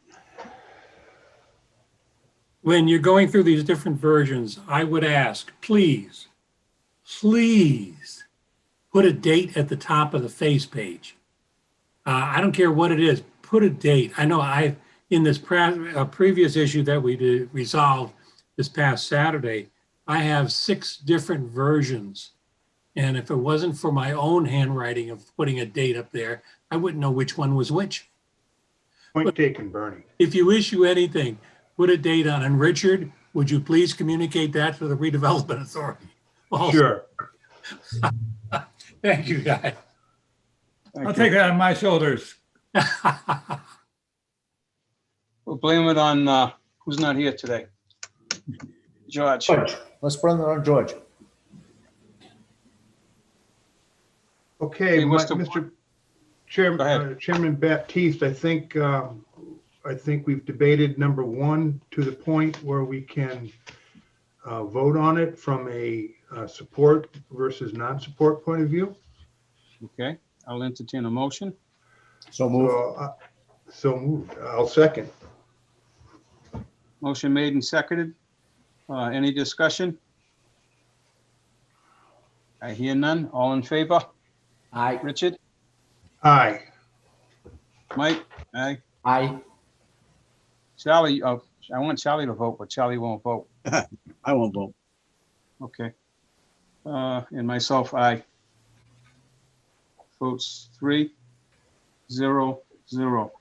When you're going through these different versions, I would ask, please put a date at the top of the face page. I don't care what it is, put a date. I know in this previous issue that we resolved this past Saturday, I have 6 different versions. And if it wasn't for my own handwriting of putting a date up there, I wouldn't know which one was which.
Point taken, Bernie.
If you issue anything, put a date on. And Richard, would you please communicate that to the redevelopment authority? Also.
Sure.
Thank you, guys.
Thank
I'll
you.
take that on my shoulders.
We'll blame it on who's not here today. George.
George, let's bring it on George.
Okay,
Hey, Mr.
Mr. Chairman,
Go ahead.
Chairman Baptiste, I think we've debated number 1 to the point where we can vote on it from a support versus non-support point of view.
Okay, I'll entertain a motion.
So move.
So moved. I'll second.
Motion made and seconded. Any discussion? I hear none. All in favor?
Aye.
Richard?
Aye.
Mike? Aye.
Aye.
Charlie? Oh, I want Charlie to vote, but Charlie won't vote.
I won't vote.
Okay. And myself, aye. Votes 3-0-0.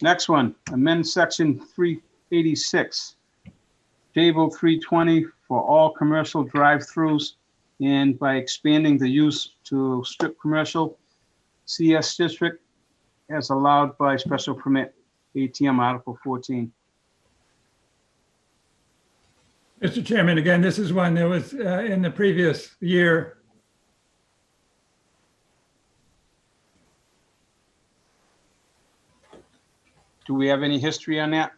Next one, amend section 386. Table 320 for all commercial drive-throughs, and by expanding the use to strip commercial CS district as allowed by special permit, ATM Article 14.
Mr. Chairman, again, this is one that was in the previous year.
Do we have any history on that?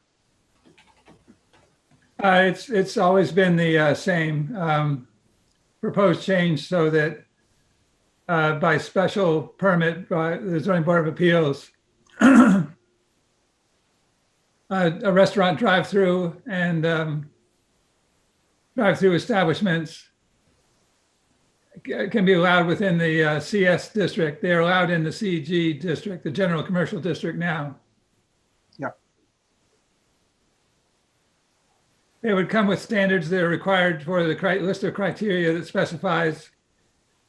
It's always been the same proposed change, so that by special permit by the zoning board of appeals, a restaurant drive-through and drive-through establishments can be allowed within the CS district. They are allowed in the CG district, the general commercial district now. They would come with standards that are required for the list of criteria that specifies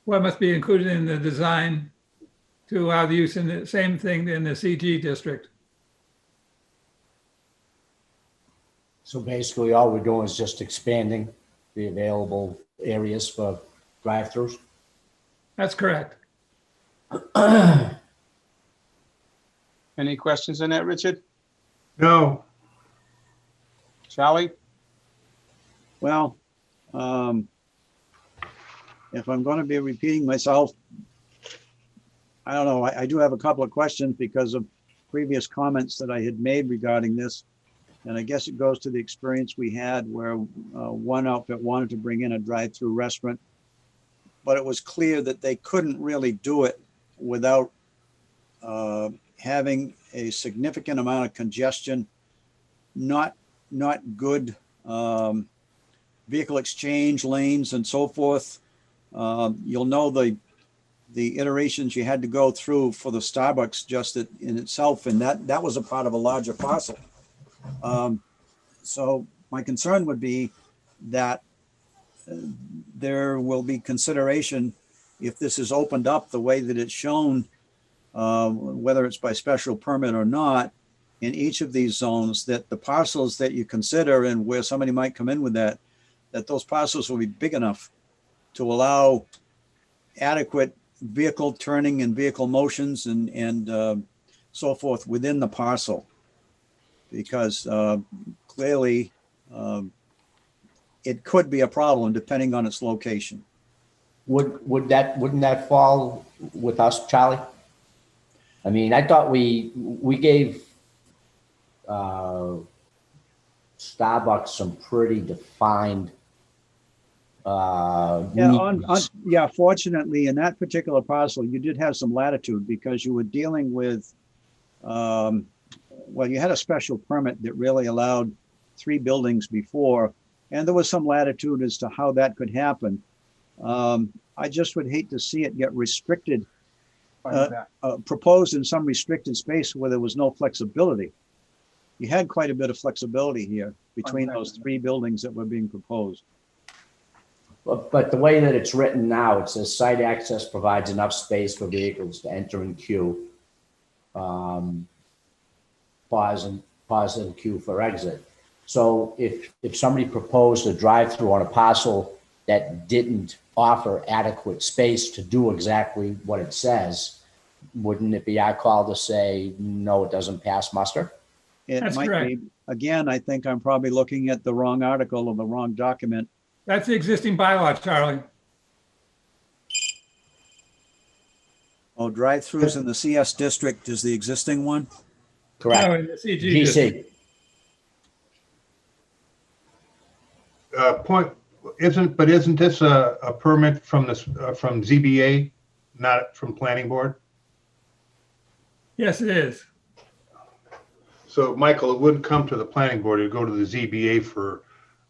what must be included in the design to allow the use in the same thing in the CG district.
So basically, all we're doing is just expanding the available areas for drive-throughs.
That's correct.
Any questions on that, Richard?
No,
Charlie?
Well, if I'm going to be repeating myself, I don't know. I do have a couple of questions because of previous comments that I had made regarding this. And I guess it goes to the experience we had where one outfit wanted to bring in a drive-through restaurant, but it was clear that they couldn't really do it without having a significant amount of congestion, not good vehicle exchange lanes and so forth. You'll know the iterations you had to go through for the Starbucks just in itself, and that was a part of a larger parcel. So my concern would be that there will be consideration if this is opened up the way that it's shown, whether it's by special permit or not, in each of these zones, that the parcels that you consider and where somebody might come in with that those parcels will be big enough to allow adequate vehicle turning and vehicle motions and so forth within the parcel. Because clearly it could be a problem depending on its location.
Wouldn't that fall with us, Charlie? I mean, I thought we gave Starbucks some pretty defined needs.
Yeah, fortunately, in that particular parcel, you did have some latitude because you were dealing with, well, you had a special permit that really allowed 3 buildings before, and there was some latitude as to how that could happen. I just would hate to see it get restricted, proposed in some restricted space where there was no flexibility. You had quite a bit of flexibility here between those 3 buildings that were being proposed.
But the way that it's written now, it says site access provides enough space for vehicles to enter and queue. Pause and queue for exit. So if somebody proposed a drive-through on a parcel that didn't offer adequate space to do exactly what it says, wouldn't it be our call to say, no, it doesn't pass muster?
That's
Might
correct.
be. Again, I think I'm probably looking at the wrong article or the wrong document.
That's the existing bylaw, Charlie.
Oh, drive-throughs in the CS district is the existing one?
Correct.
No, in the CG district.
GC.
isn't this a permit from from ZBA, not from planning board?
Yes, it is.
So Michael, it wouldn't come to the planning board, it'd go to the ZBA for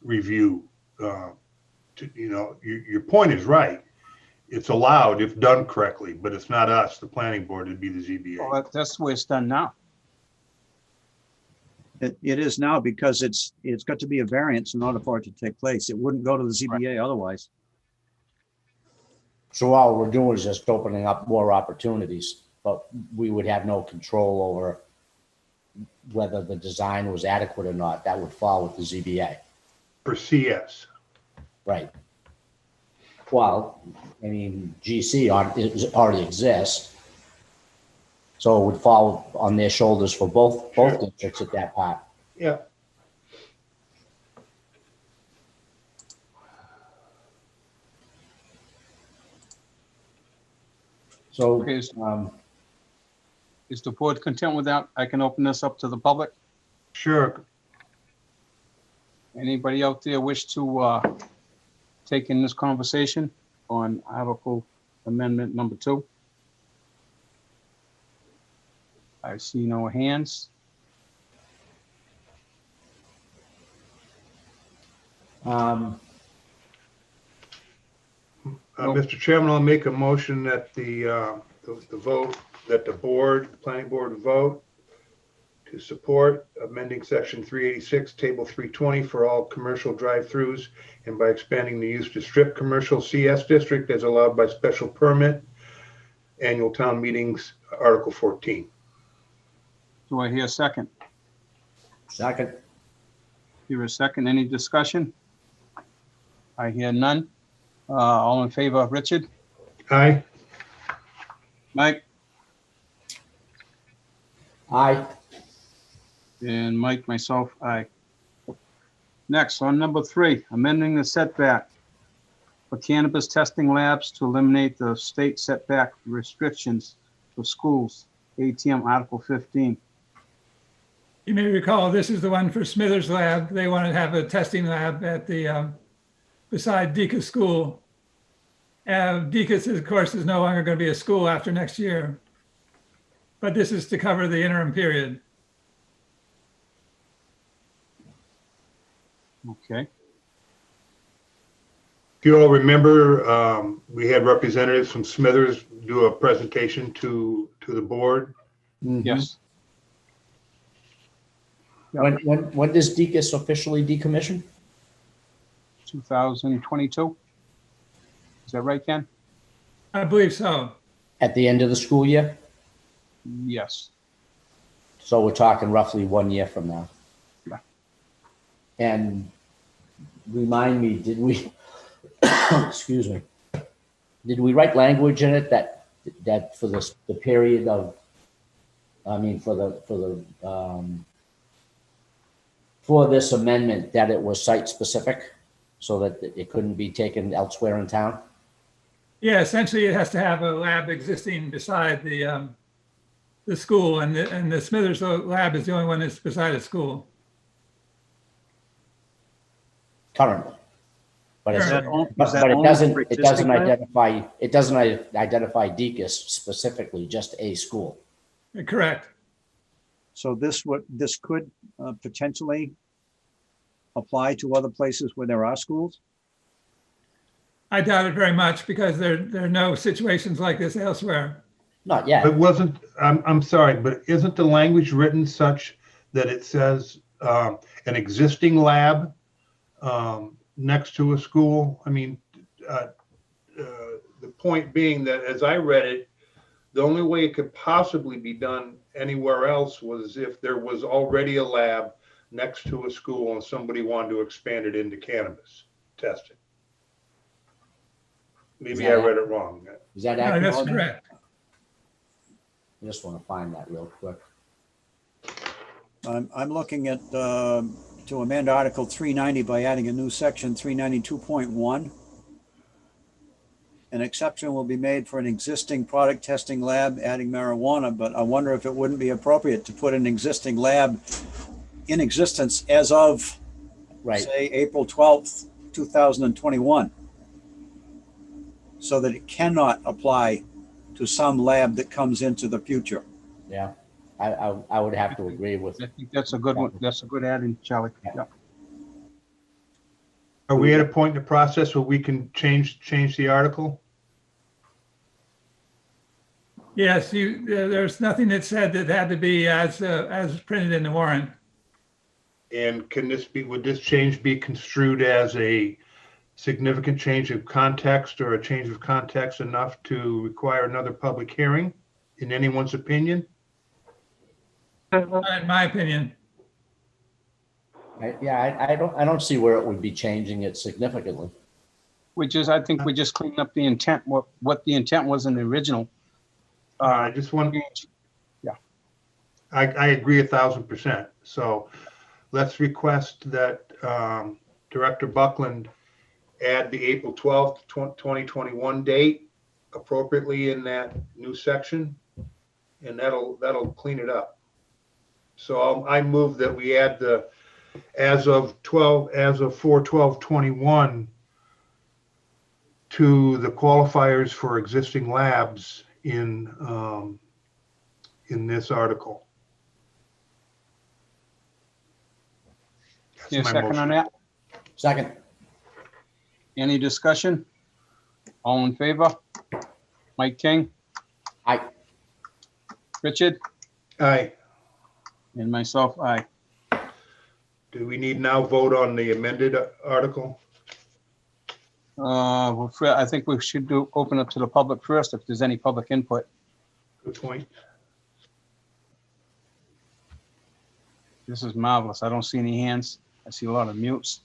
review. Your point is right. It's allowed if done correctly, but it's not us, the planning board, it'd be the ZBA.
Well, that's the way it's done now.
It is now because it's got to be a variance in order for it to take place. It wouldn't go to the ZBA otherwise.
So all we're doing is just opening up more opportunities, but we would have no control over whether the design was adequate or not. That would fall with the ZBA.
For CS.
Right. Well, I mean, GC already exists. So it would fall on their shoulders for both districts at that part.
Yeah.
So,
Okay, is the board content with that? I can open this up to the public.
Sure.
Anybody out there wish to take in this conversation on Article Amendment number 2? I see no hands.
Mr. Chairman, I'll make a motion that the vote, that the planning board vote to support amending section 386, table 320 for all commercial drive-throughs and by expanding the use to strip commercial CS district as allowed by special permit. Annual town meetings, Article 14.
Do I hear a second?
Second.
Hear a second. Any discussion? I hear none. All in favor, Richard?
Aye.
Mike?
Aye.
And Mike, myself, aye. Next, on number 3, amending the setback for cannabis testing labs to eliminate the state setback restrictions for schools, ATM Article 15.
You may recall, this is the one for Smithers Lab. They want to have a testing lab at the, beside Deacon's School. Deacon's, of course, is no longer going to be a school after next year. But this is to cover the interim period.
Okay,
If you all remember, we had representatives from Smithers do a presentation to the board.
yes.
When does Deacon's officially decommission?
2022? Is that right, Ken?
I believe so.
At the end of the school year?
Yes.
So we're talking roughly 1 year from now.
Yeah.
And remind me, did we, excuse me, did we write language in it that for the period of, I mean, for this amendment, that it was site specific so that it couldn't be taken elsewhere in town?
Yeah, essentially it has to have a lab existing beside the school, and the Smithers lab is the only one that's beside a school.
Currently. But it's,
Currently.
but it doesn't identify Deacon's specifically, just a school.
Correct.
So this could potentially apply to other places where there are schools?
I doubt it very much because there are no situations like this elsewhere.
Not yet.
It wasn't, I'm sorry, but isn't the language written such that it says an existing lab next to a school? I mean, the point being that as I read it, the only way it could possibly be done anywhere else was if there was already a lab next to a school and somebody wanted to expand it into cannabis testing. Maybe I read it wrong.
Is that
No,
accurate?
that's correct.
I just want to find that real quick.
I'm looking at to amend Article 390 by adding a new section 392.1. An exception will be made for an existing product testing lab adding marijuana, but I wonder if it wouldn't be appropriate to put an existing lab in existence as of,
Right.
say, April 12th, 2021, so that it cannot apply to some lab that comes into the future.
Yeah. I would have to agree with.
I think that's a good one. That's a good add-in, Charlie. Yeah.
Are we at a point in the process where we can change the article?
Yes, there's nothing that said that had to be as printed in the warrant.
And would this change be construed as a significant change of context or a change of context enough to require another public hearing, in anyone's opinion?
In my opinion.
I don't see where it would be changing it significantly.
Which is, I think we're just cleaning up the intent, what the intent was in the original.
I just want,
Yeah.
I agree 1,000%. So let's request that Director Buckland add the April 12th, 2021 date appropriately in that new section, and that'll clean it up. So I move that we add the as of 4/12/21 to the qualifiers for existing labs in this article. That's
Is there a
my
second on
motion.
that?
Second.
Any discussion? All in favor? Mike King,
Aye.
Richard,
Aye.
And myself, aye.
Do we need now vote on the amended article?
I think we should open up to the public first if there's any public input.
Good point.
This is marvelous. I don't see any hands. I see a lot of mutes.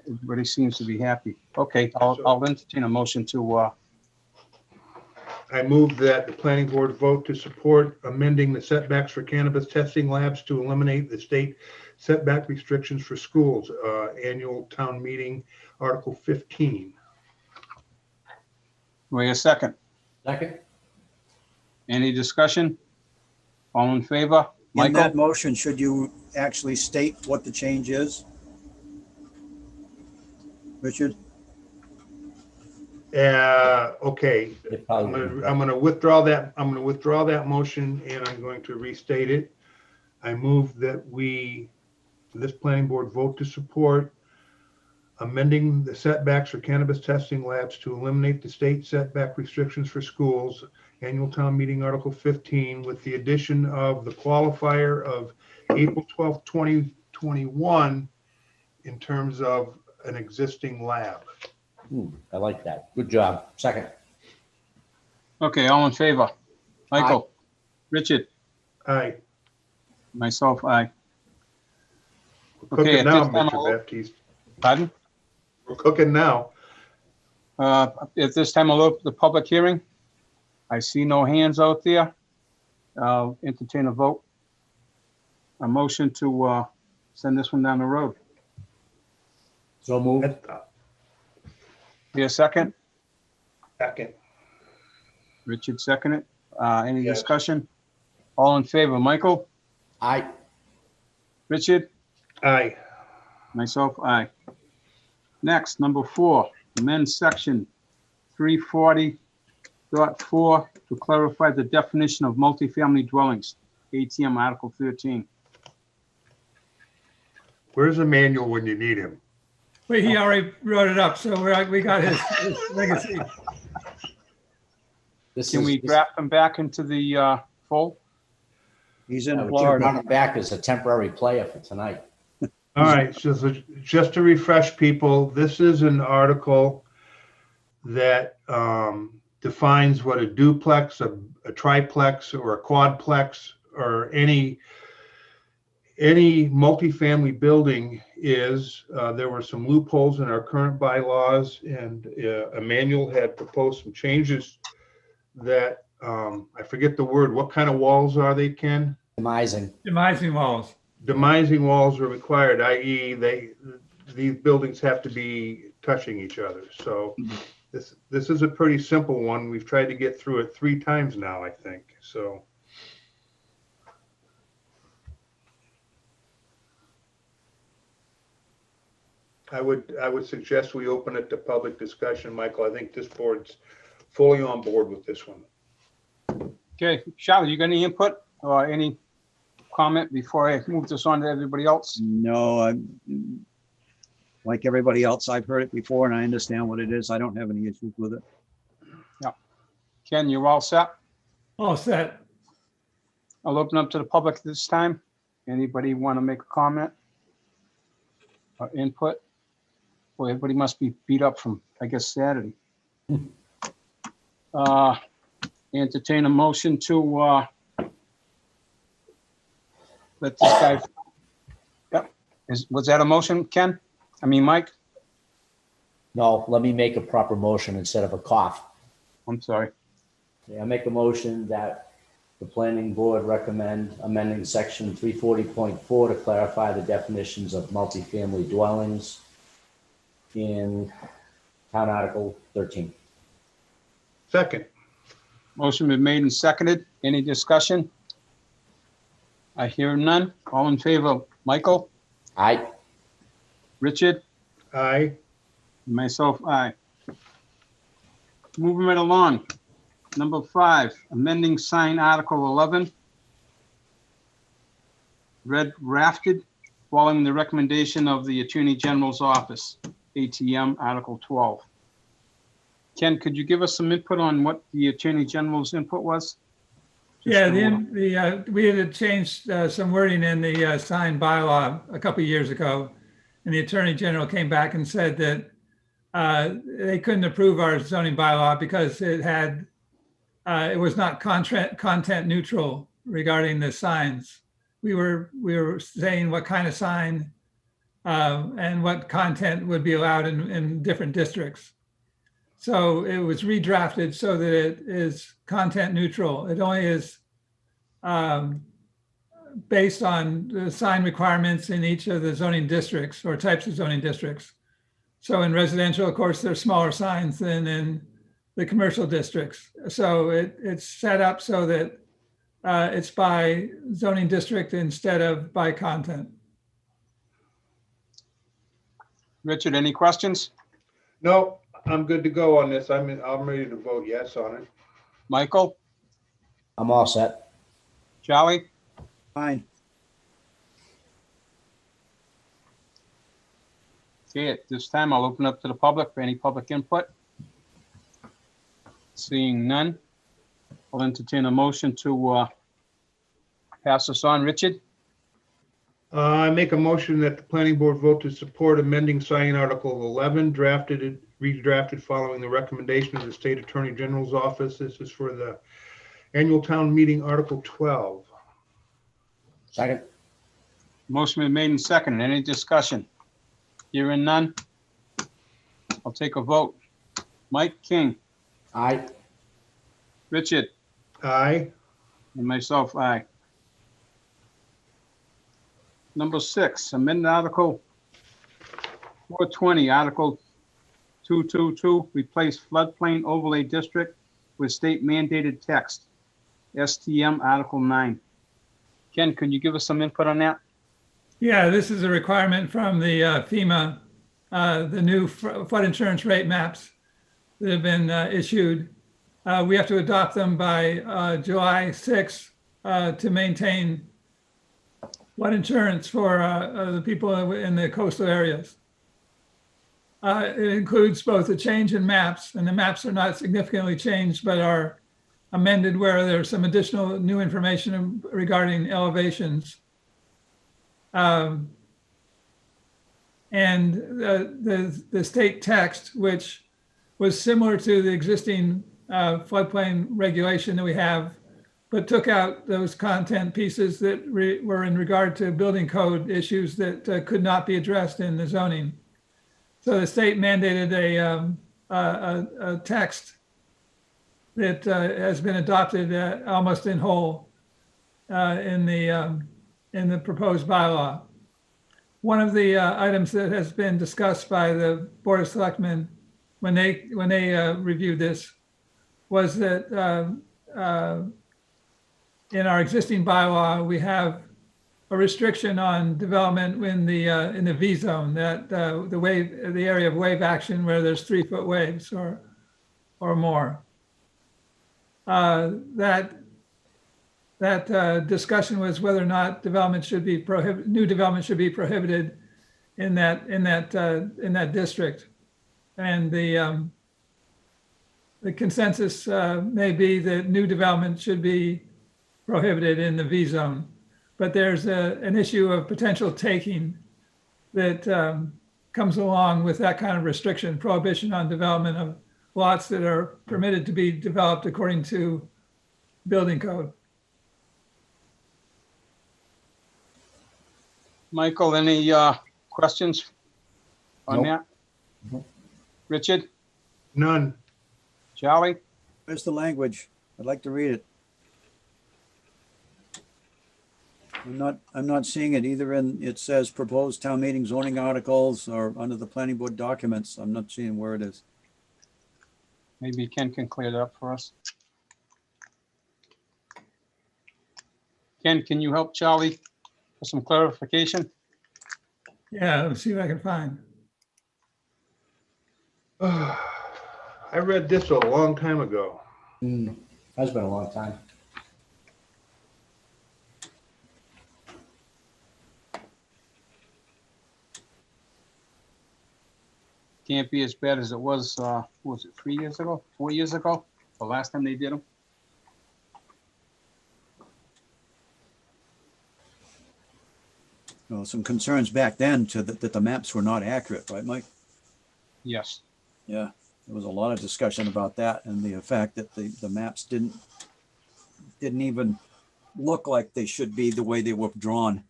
Everybody seems to be happy. Okay, I'll entertain a motion to,
I move that the planning board vote to support amending the setbacks for cannabis testing labs to eliminate the state setback restrictions for schools, annual town meeting, Article 15.
wait a second.
Second?
Any discussion? All in favor?
In that
Michael?
motion, should you actually state what the change is? Richard?
Okay,
It
I'm
probably
gonna withdraw that, motion and I'm going to restate it. I move that this planning board vote to support amending the setbacks for cannabis testing labs to eliminate the state setback restrictions for schools, annual town meeting Article 15, with the addition of the qualifier of April 12th, 2021 in terms of an existing lab.
I like that. Good job. Second.
Okay, all in favor? Michael? Richard?
Aye.
Myself, aye.
We're
Okay,
cooking
at
now,
this time,
Mr. Baptiste.
Pardon?
We're cooking now.
At this time, I'll open the public hearing. I see no hands out there. I'll entertain a vote. A motion to send this one down the road.
So moved.
Be a second?
Second.
Richard seconded. Any
Yes.
discussion? All in favor? Michael?
Aye.
Richard?
Aye.
Myself, aye. Next, number 4, amend section 340.4 to clarify the definition of multifamily dwellings, ATM Article 13.
Where's Emmanuel when you need him?
Well, he already wrote it up, so we got his legacy.
Can we draft them back into the fold?
He's in
Run
Florida.
him back as a temporary player for tonight.
All right, so just to refresh people, this is an article that defines what a duplex, a triplex, or a quadplex, or any multifamily building is. There were some loopholes in our current bylaws, and Emmanuel had proposed some changes that, I forget the word, what kind of walls are they, Ken?
Demising
walls.
Demising walls are required, i.e. these buildings have to be touching each other. So this is a pretty simple one. We've tried to get through it 3 times now, I think, so. I would suggest we open it to public discussion, Michael. I think this board's fully on board with this one.
Okay, Charlotte, you got any input or any comment before I move this on to everybody else?
No, like everybody else, I've heard it before and I understand what it is. I don't have any issues with it.
Ken, you all set?
All set.
I'll open up to the public this time. Anybody want to make a comment or input? Boy, everybody must be beat up from, I guess, Saturday. Entertain a motion to let this guy. Yep. Was that a motion, Ken? I mean, Mike?
No, let me make a proper motion instead of a cough.
I'm sorry.
Yeah, I make a motion that the planning board recommend amending section 340.4 to clarify the definitions of multifamily dwellings in town article 13.
Second.
Motion been made and seconded. Any discussion? I hear none. All in favor, Michael?
Aye.
Richard?
Aye.
Myself, aye. Moving right along. Number 5, amending sign Article 11. Red rafted, following the recommendation of the Attorney General's Office, ATM Article 12. Ken, could you give us some input on what the Attorney General's input was?
Yeah,
to,
we had changed some wording in the sign bylaw a couple of years ago. And the Attorney General came back and said that they couldn't approve our zoning bylaw because it was not content neutral regarding the signs. We were saying what kind of sign and what content would be allowed in different districts. So it was redrafted so that it is content neutral. It only is based on the sign requirements in each of the zoning districts or types of zoning districts. So in residential, of course, there's smaller signs than in the commercial districts. So it's set up so that it's by zoning district instead of by content.
Richard, any questions?
No, I'm good to go on this. I'm ready to vote yes on it.
Michael,
I'm all set.
Charlie?
Fine.
Okay, at this time, I'll open up to the public for any public input. Seeing none, I'll entertain a motion to pass this on. Richard,
I make a motion that the planning board vote to support amending sign Article 11, redrafted following the recommendation of the State Attorney General's office. This is for the annual town meeting, Article 12.
Second.
motion been made and seconded. Any discussion? Hearing none, I'll take a vote. Mike King,
Aye.
Richard,
Aye.
and myself, aye. Number 6, amend Article 420, Article 222, replace floodplain overlay district with state mandated text. STM Article 9. Ken, can you give us some input on that?
Yeah, this is a requirement from the FEMA, the new flood insurance rate maps that have been issued. We have to adopt them by July 6th to maintain flood insurance for the people in the coastal areas. It includes both a change in maps, and the maps are not significantly changed, but are amended where there's some additional new information regarding elevations. And the state text, which was similar to the existing floodplain regulation that we have, but took out those content pieces that were in regard to building code issues that could not be addressed in the zoning. So the state mandated a text that has been adopted almost in whole in the proposed bylaw. One of the items that has been discussed by the Board of Selectmen when they reviewed this was that in our existing bylaw, we have a restriction on development in the V zone, that the area of wave action where there's 3-foot waves or more. That discussion was whether or not development should be new development should be prohibited in that district, and the consensus may be that new development should be prohibited in the V zone, but there's an issue of potential taking that comes along with that kind of restriction, prohibition on development of lots that are permitted to be developed according to building code.
Michael, any questions on
Nope.
that? Richard,
None.
Charlie,
Where's the language? I'd like to read it. I'm not seeing it either it says proposed town meeting zoning articles or under the planning board documents. I'm not seeing where it is.
maybe Ken can clear that up for us. Ken, can you help Charlie for some clarification?
Yeah, let's see what I can find.
I read this a long time ago.
Has been a long time.
Can't be as bad as it was, what was it, 3 years ago, 4 years ago? The last time they did them?
some concerns back then that the maps were not accurate, right, Mike?
Yes.
Yeah, there was a lot of discussion about that and the fact that the maps didn't even look like they should be the way they were drawn.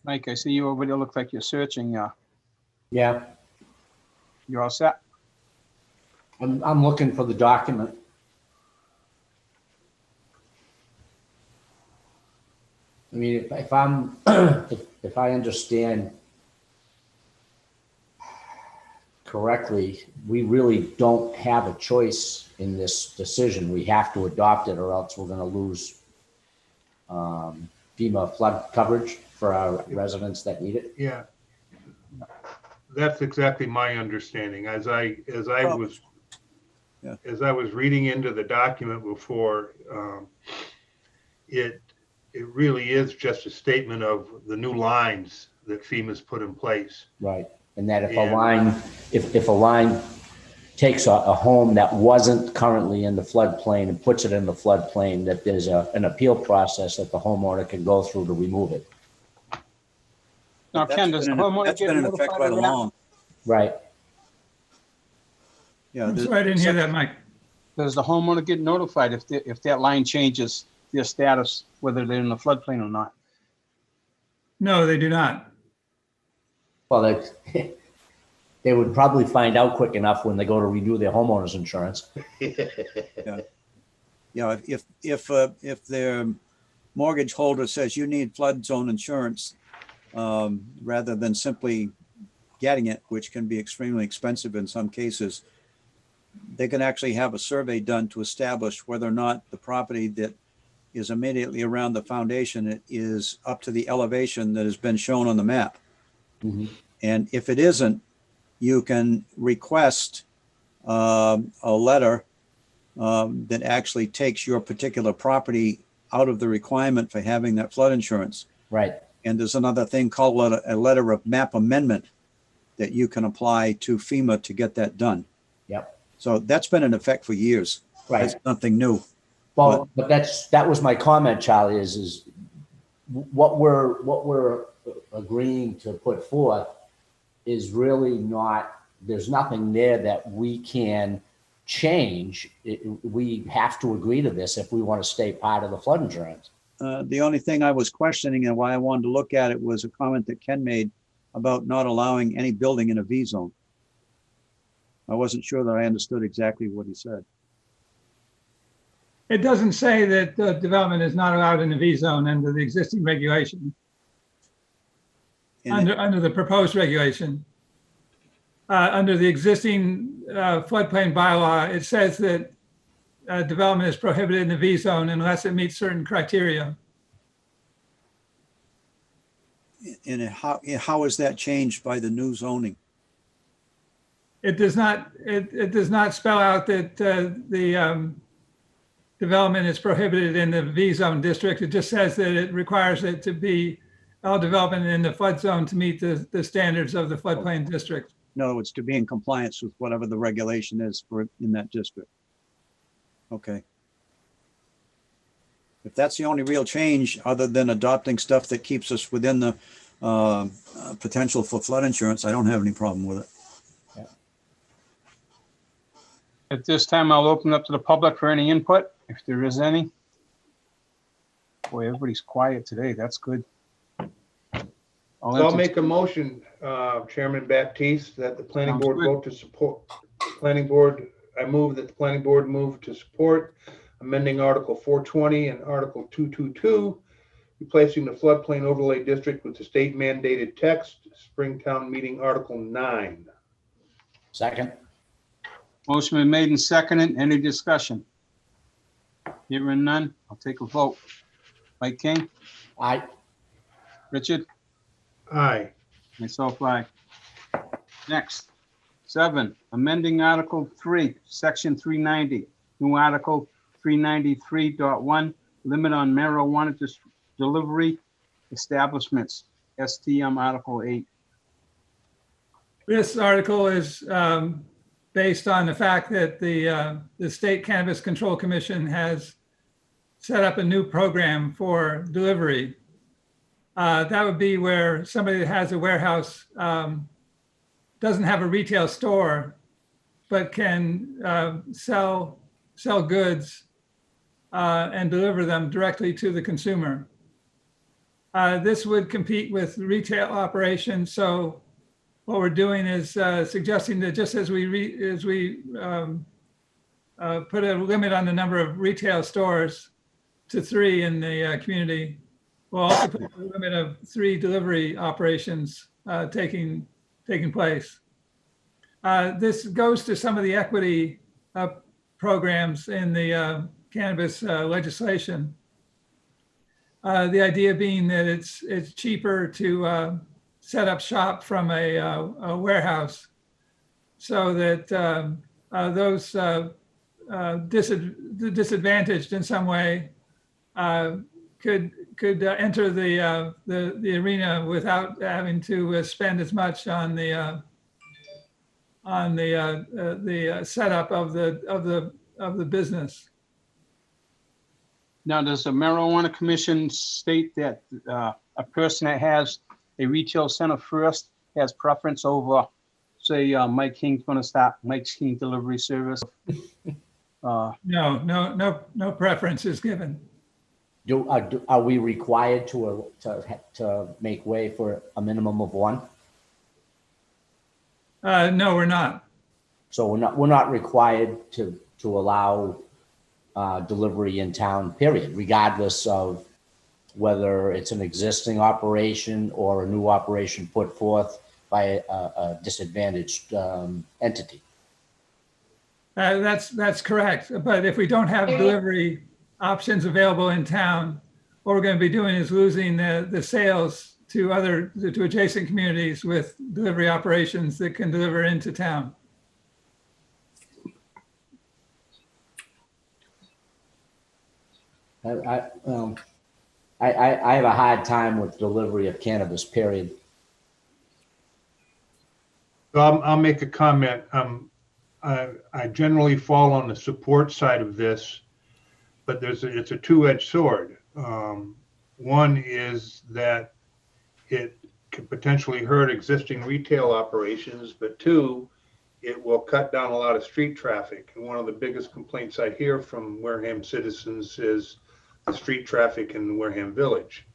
Mike, I see you over there. Look like you're searching.
Yeah,
You're all set?
I'm looking for the document. I mean, if I'm, if I understand correctly, we really don't have a choice in this decision. We have to adopt it or else we're gonna lose FEMA flood coverage for our residents that need it.
Yeah. That's exactly my understanding. As I was reading into the document before, it really is just a statement of the new lines that FEMA's put in place.
Right. And that if a
And-
line, if a line takes a home that wasn't currently in the floodplain and puts it in the floodplain, that there's an appeal process that the homeowner can go through to remove it.
Now, Ken, does the homeowner
That's
get
been in effect
notified
right
of that?
along.
Right.
Yeah.
I'm sorry, I didn't hear that, Mike.
Does the homeowner get notified if that line changes their status, whether they're in the floodplain or not?
No, they do not.
Well, they would probably find out quick enough when they go to renew their homeowner's insurance.
Yeah, if their mortgage holder says you need flood zone insurance, rather than simply getting it, which can be extremely expensive in some cases, they can actually have a survey done to establish whether or not the property that is immediately around the foundation is up to the elevation that has been shown on the map.
Mhm.
And if it isn't, you can request a letter that actually takes your particular property out of the requirement for having that flood insurance.
Right.
And there's another thing called a letter of map amendment that you can apply to FEMA to get that done.
Yep.
So that's been in effect for years.
Right.
It's nothing new.
Well, but that was my comment, Charlie, is what we're agreeing to put forth is really not, there's nothing there that we can change. We have to agree to this if we want to stay part of the flood insurance.
The only thing I was questioning and why I wanted to look at it was a comment that Ken made about not allowing any building in a V zone. I wasn't sure that I understood exactly what he said.
It doesn't say that development is not allowed in the V zone under the existing regulation,
And
under the proposed regulation. Under the existing floodplain bylaw, it says that development is prohibited in the V zone unless it meets certain criteria.
how is that changed by the new zoning?
It does not, it does not spell out that the development is prohibited in the V zone district. It just says that it requires it to be all development in the flood zone to meet the standards of the floodplain district.
In other words, to be in compliance with whatever the regulation is for in that district. Okay. If that's the only real change, other than adopting stuff that keeps us within the potential for flood insurance, I don't have any problem with it.
At this time, I'll open up to the public for any input, if there is any. Boy, everybody's quiet today. That's good.
I'll make a motion, Chairman Baptiste, that the planning
Sounds
board
good.
vote to support, planning board, I move that the planning board move to support amending Article 420 and Article 222, replacing the floodplain overlay district with the state mandated text, Springtown meeting Article 9.
Second.
Motion been made and seconded. Any discussion? Hearing none, I'll take a vote. Mike King,
Aye.
Richard,
Aye.
myself, aye. Next, 7, amending Article 3, Section 390, new Article 393.1, limit on marijuana delivery establishments, STM Article 8.
This article is based on the fact that the State Cannabis Control Commission has set up a new program for delivery. That would be where somebody that has a warehouse doesn't have a retail store, but can sell goods and deliver them directly to the consumer. This would compete with retail operations. So what we're doing is suggesting that just as we put a limit on the number of retail stores to 3 in the community, we'll also put a limit of 3 delivery operations taking place. This goes to some of the equity programs in the cannabis legislation. The idea being that it's cheaper to set up shop from a warehouse, so that those disadvantaged in some way could enter the arena without having to spend as much on the setup of the business.
Now, does the Marijuana Commission state that a person that has a retail center first has preference over, say, Mike King's going to start Mike's King delivery service?
No preference is given.
Are we required to make way for a minimum of 1?
No, we're not.
So we're not required to allow delivery in town, period, regardless of whether it's an existing operation or a new operation put forth by a disadvantaged entity.
That's correct. But if we don't have delivery options available in town, what we're going to be doing is losing the sales to adjacent communities with delivery operations that can deliver into town.
I have a hard time with delivery of cannabis, period.
So I'll make a comment. I generally fall on the support side of this, but it's a two-edged sword. One is that it could potentially hurt existing retail operations, but 2, it will cut down a lot of street traffic. And one of the biggest complaints I hear from Wareham citizens is the street traffic in Wareham Village.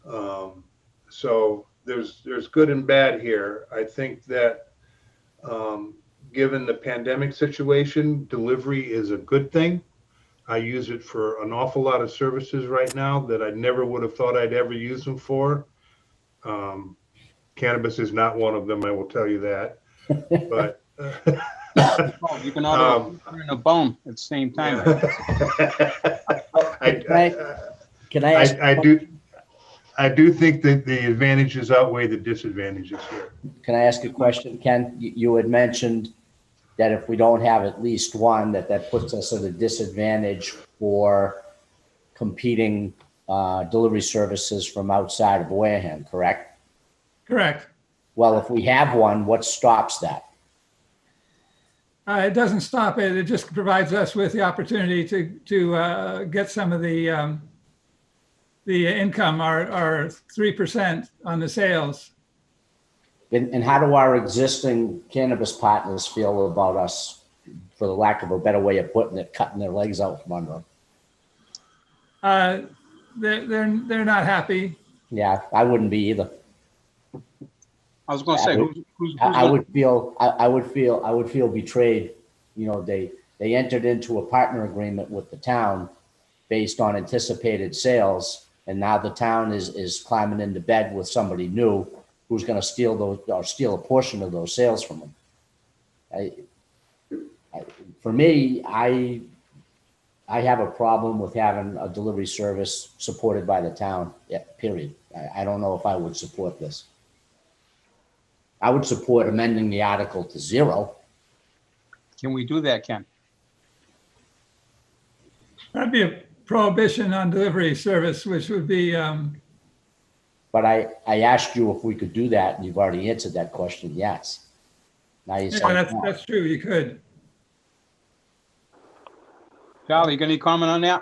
So there's good and bad here. I think that given the pandemic situation, delivery is a good thing. I use it for an awful lot of services right now that I never would have thought I'd ever use them for. Cannabis is not one of them, I will tell you that. But
You can order a bone at the same time.
I do think that the advantages outweigh the disadvantages here.
Can I ask a question, Ken? You had mentioned that if we don't have at least 1, that puts us at a disadvantage for competing delivery services from outside of Wareham, correct?
Correct.
Well, if we have 1, what stops that?
It doesn't stop it. It just provides us with the opportunity to get some of the income, our 3% on the sales.
And how do our existing cannabis partners feel about us, for the lack of a better way of putting it, cutting their legs out from under them?
They're not happy.
Yeah, I wouldn't be either.
I was going to say,
I would feel betrayed. You know, they entered into a partner agreement with the town based on anticipated sales, and now the town is climbing into bed with somebody new who's going to steal a portion of those sales from them. For me, I have a problem with having a delivery service supported by the town. Yeah, period. I don't know if I would support this. I would support amending the article to 0.
can we do that, Ken?
That'd be a prohibition on delivery service, which would be,
But I asked you if we could do that, and you've already answered that question, yes. Now you
Yeah,
say,
that's true. You could.
Charlie, you got any comment on that?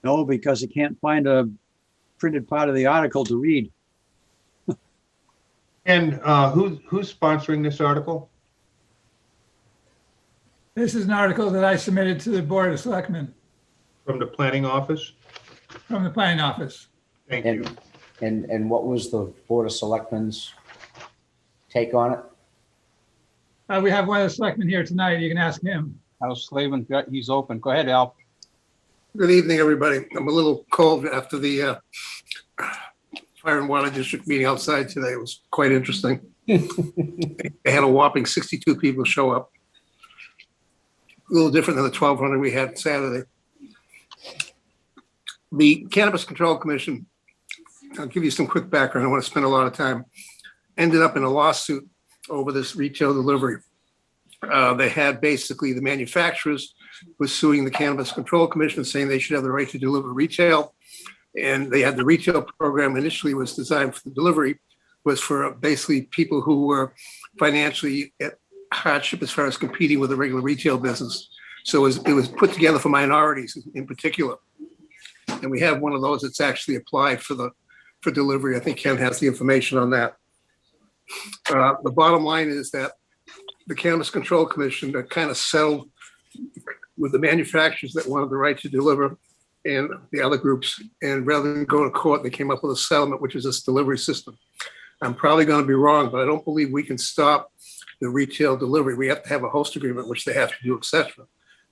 No, because I can't find a printed part of the article to read.
And who's sponsoring this article?
This is an article that I submitted to the Board of Selectmen
From the planning office?
from the planning office.
Thank you.
and what was the Board of Selectmen's take on it?
We have one of the selectmen here tonight. You can ask him.
Al Slavin, he's open. Go ahead, Al.
Good evening, everybody. I'm a little cold after the Fire and Water District meeting outside today. It was quite interesting. They had a whopping 62 people show up. A little different than the 1,200 we had Saturday. The Cannabis Control Commission, I'll give you some quick background. I don't want to spend a lot of time, ended up in a lawsuit over this retail delivery. They had basically the manufacturers was suing the Cannabis Control Commission, saying they should have the right to deliver retail. And they had the retail program initially was designed for the delivery, was for basically people who were financially at hardship as far as competing with the regular retail business. So it was put together for minorities in particular. And we have one of those that's actually applied for delivery. I think Ken has the information on that. The bottom line is that the Cannabis Control Commission kind of settled with the manufacturers that wanted the right to deliver and the other groups. And rather than go to court, they came up with a settlement, which is this delivery system. I'm probably going to be wrong, but I don't believe we can stop the retail delivery. We have to have a host agreement, which they have to do, et cetera.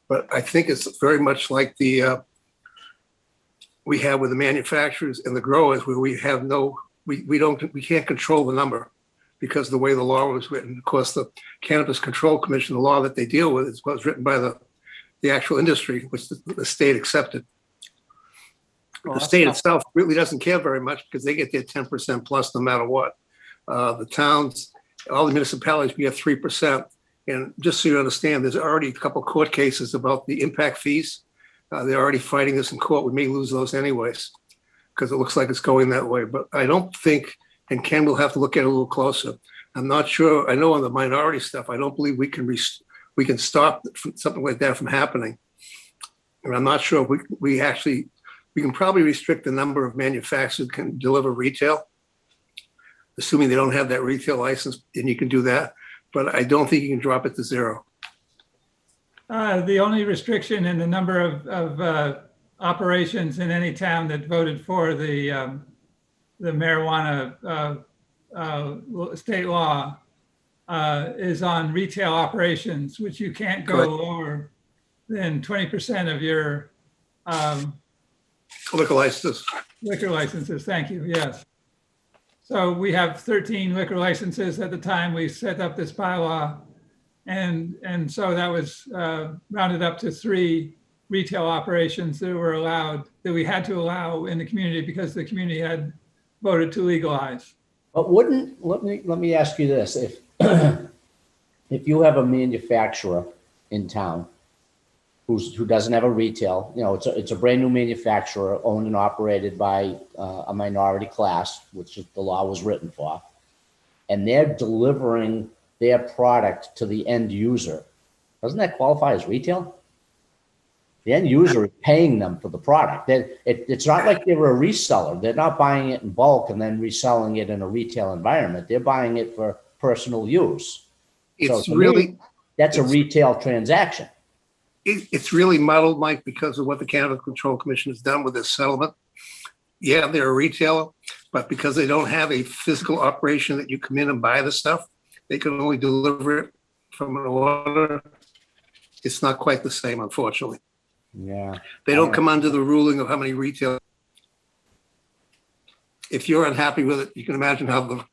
But I think it's very much like the we have with the manufacturers and the growers, where we have we can't control the number because of the way the law was written. Of course, the Cannabis Control Commission, the law that they deal with, is was written by the actual industry, which the state accepted. The state itself really doesn't care very much because they get their 10% plus no matter what. The towns, all the municipalities, we have 3%. And just so you understand, there's already a couple of court cases about the impact fees. They're already fighting this in court. We may lose those anyways, because it looks like it's going that way. But I don't think, and Ken will have to look at it a little closer. I'm not sure. I know on the minority stuff, I don't believe we can stop something like that from happening. And I'm not sure if we can probably restrict the number of manufacturers that can deliver retail, assuming they don't have that retail license, and you can do that. But I don't think you can drop it to zero.
The only restriction in the number of operations in any town that voted for the marijuana state law is on retail operations, which you can't go lower than 20% of your
Liquor licenses.
liquor licenses. Thank you. Yes. So we have 13 liquor licenses at the time we set up this bylaw. And so that was rounded up to 3 retail operations that were allowed, that we had to allow in the community because the community had voted to legalize.
But let me ask you this. If if you have a manufacturer in town who doesn't have a retail, it's a brand new manufacturer owned and operated by a minority class, which the law was written for, and they're delivering their product to the end user, doesn't that qualify as retail? The end user is paying them for the product. It's not like they were a reseller. They're not buying it in bulk and then reselling it in a retail environment. They're buying it for personal use.
It's
So to
really,
me, that's a retail transaction.
it's really muddled, Mike, because of what the Cannabis Control Commission has done with this settlement. Yeah, they're a retailer, but because they don't have a physical operation that you come in and buy the stuff, they can only deliver it from an order. It's not quite the same, unfortunately.
Yeah.
They don't come under the ruling of how many retail. If you're unhappy with it, you can imagine how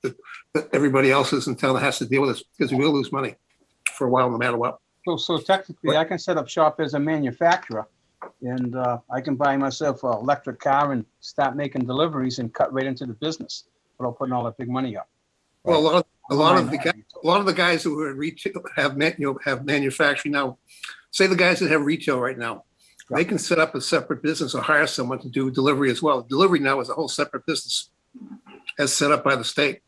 everybody else is in town that has to deal with this, because we will lose money for a while, no matter what.
So technically, I can set up shop as a manufacturer, and I can buy myself an electric car and start making deliveries and cut right into the business without putting all that big money up.
Well, a lot of the guys who are in retail have manufacturing now. Say the guys that have retail right now, they can set up a separate business or hire someone to do delivery as well. Delivery now is a whole separate business, as set up by the state.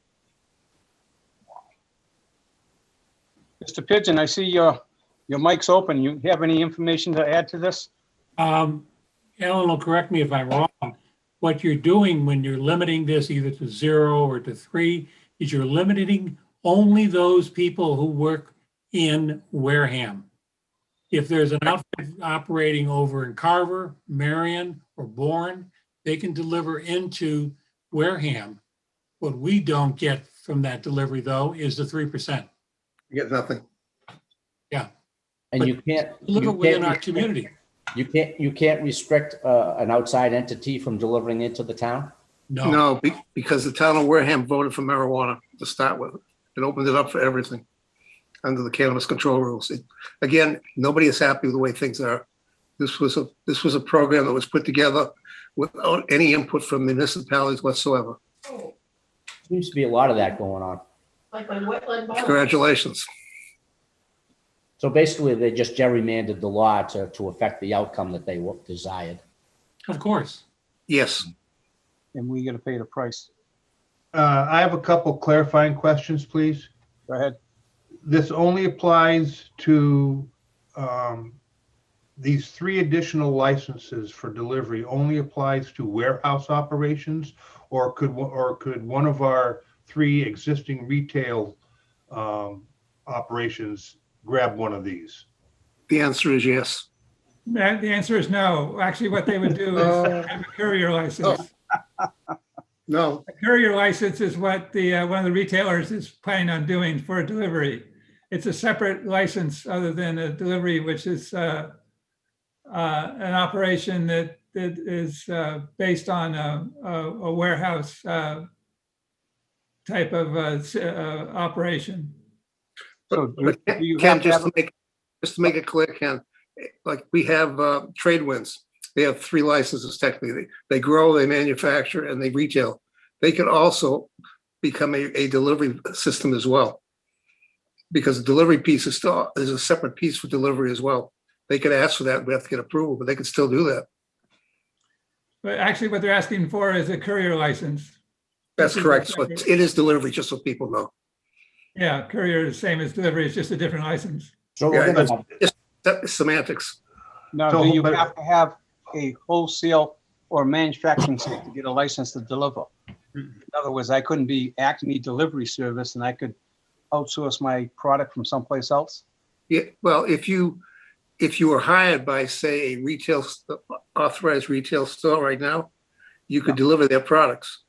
Mr. Pigeon, I see your mic's open. You have any information to add to this?
Ellen will correct me if I'm wrong. What you're doing when you're limiting this either to 0 or to 3 is you're limiting only those people who work in Wareham. If there's an outfit operating over in Carver, Marion, or Bourne, they can deliver into Wareham. What we don't get from that delivery, though, is the 3%.
You get nothing.
And you can't.
Deliver
you
within
can't
our community.
You can't restrict an outside entity from delivering into the town?
No,
No, because the town of Wareham voted for marijuana to start with. It opened it up for everything under the cannabis control rules. Again, nobody is happy with the way things are. This was a program that was put together without any input from municipalities whatsoever.
Seems to be a lot of that going on.
Congratulations.
So basically, they just gerrymandered the law to affect the outcome that they desired.
of course.
Yes.
And we gotta pay the price.
I have a couple clarifying questions, please.
Go ahead.
This only applies to these 3 additional licenses for delivery only applies to warehouse operations, or could one of our 3 existing retail operations grab one of these?
The answer is yes.
The answer is no. Actually, what they would do is have a courier license.
No,
A courier license is what one of the retailers is planning on doing for a delivery. It's a separate license other than a delivery, which is an operation that is based on a warehouse type of operation.
So
but
do you
Ken,
have to
just
have,
to make it clear, Ken, like we have trade winds. They have 3 licenses technically. They grow, they manufacture, and they retail. They can also become a delivery system as well. Because the delivery piece is a separate piece for delivery as well. They could ask for that, we have to get approval, but they could still do that.
But actually, what they're asking for is a courier license.
That's correct. So it is delivery, just so people know.
Yeah, courier is the same as delivery. It's just a different license.
So we're
Yeah,
gonna have,
That is semantics.
now,
So,
do you
but-
have to have a wholesale or manufacturing site to get a license to deliver? In other words, I couldn't be Acme Delivery Service and I could outsource my product from someplace else?
Yeah, well, if you were hired by, say, a authorized retail store right now, you could deliver their products.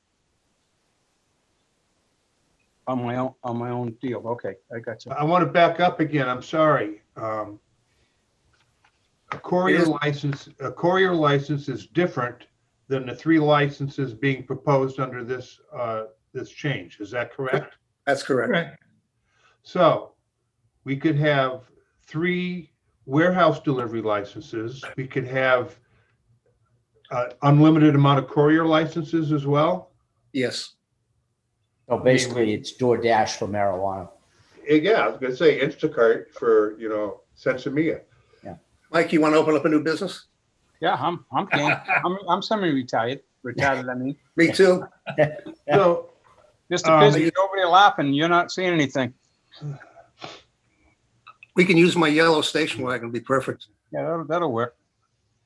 On my own deal. Okay, I got you.
I want to back up again. I'm sorry. A courier license is different than the 3 licenses being proposed under this change. Is that correct?
That's correct.
Correct.
So we could have 3 warehouse delivery licenses. We could have unlimited amount of courier licenses as well.
Yes.
so basically, it's DoorDash for marijuana.
Yeah, I was gonna say Instacart for, Sensimilla.
Mike, you want to open up a new business?
Yeah, I'm game. I'm semi-retired. Retired, I mean.
Me too.
So
Mr. Pigeon, you're over there laughing. You're not saying anything.
We can use my yellow station wagon, be perfect.
Yeah, that'll work.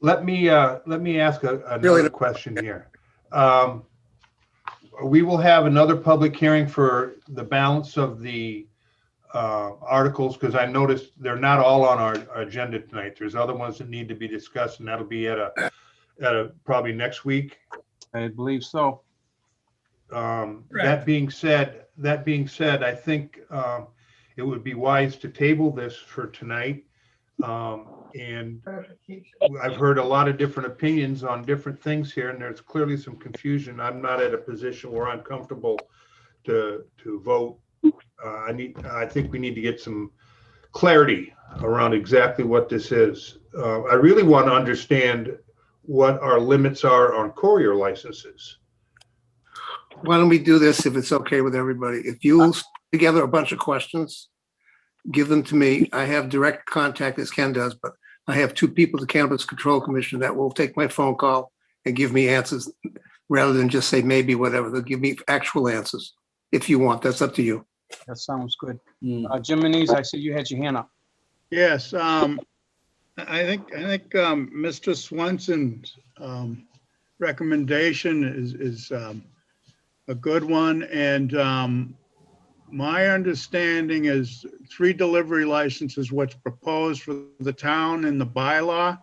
let me ask another
Really?
question here. We will have another public hearing for the balance of the articles, because I noticed they're not all on our agenda tonight. There's other ones that need to be discussed, and that'll be at a probably next week.
I believe so.
That being said, I think it would be wise to table this for tonight. And I've heard a lot of different opinions on different things here, and there's clearly some confusion. I'm not at a position where I'm comfortable to vote. I think we need to get some clarity around exactly what this is. I really want to understand what our limits are on courier licenses.
Why don't we do this if it's okay with everybody? If you put together a bunch of questions, give them to me. I have direct contact as Ken does, but I have 2 people at the Cannabis Control Commission that will take my phone call and give me answers rather than just say maybe, whatever. They'll give me actual answers if you want. That's up to you.
That sounds good.
Hmm.
Jim Manise, I see you had your hand up.
Yes, I think Mr. Swenson's recommendation is a good one. And my understanding is 3 delivery licenses, what's proposed for the town in the bylaw.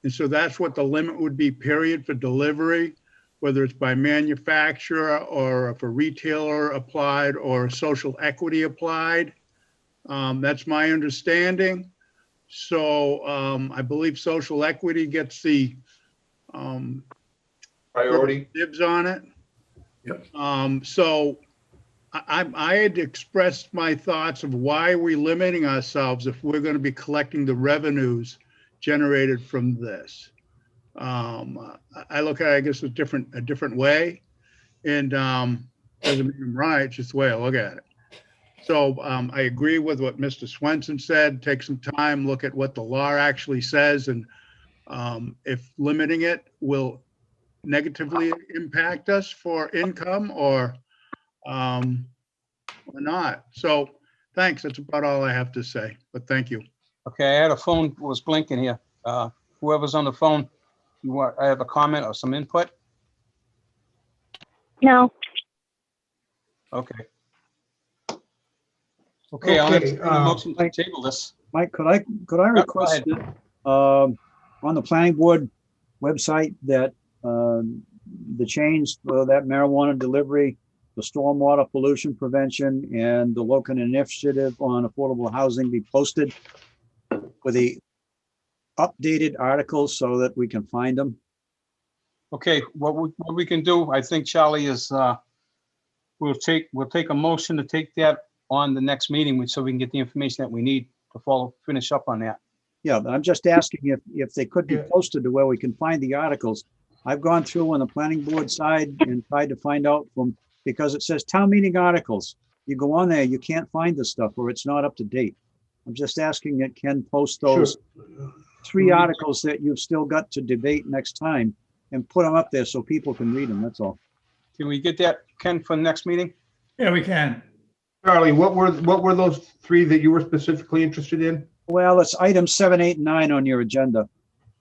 And so that's what the limit would be, period, for delivery, whether it's by manufacturer or if a retailer applied or social equity applied. That's my understanding. So I believe social equity gets the
Priority.
dibs on it.
Yep.
So I had expressed my thoughts of why are we limiting ourselves if we're going to be collecting the revenues generated from this. I look at it, I guess, a different way, and doesn't mean I'm right, it's just the way I look at it. So I agree with what Mr. Swenson said. Take some time, look at what the law actually says, and if limiting it will negatively impact us for income or not. So thanks. That's about all I have to say, but thank you.
Okay, I had a phone was blinking here. Whoever's on the phone, I have a comment or some input?
No,
Okay. Okay, I'll
Okay,
entertain a motion to table this.
Mike, could I
go
request
ahead.
that, on the planning board website that, the change for that marijuana delivery, the stormwater pollution prevention and the local initiative on affordable housing be posted with the updated articles so that we can find them?
Okay, what we can do, I think, Charlie, is we'll take a motion to take that on the next meeting so we can get the information that we need to finish up on that.
Yeah, but I'm just asking if they could be
Yeah.
posted to where we can find the articles. I've gone through on the planning board side and tried to find out because it says town meeting articles. You go on there, you can't find the stuff or it's not up to date. I'm just asking that Ken post those
Sure.
3 articles that you've still got to debate next time and put them up there so people can read them, that's all.
Can we get that, Ken, for the next meeting?
Yeah, we can.
Charlie, what were those 3 that you were specifically interested in?
Well, it's items 7, 8, and 9 on your agenda.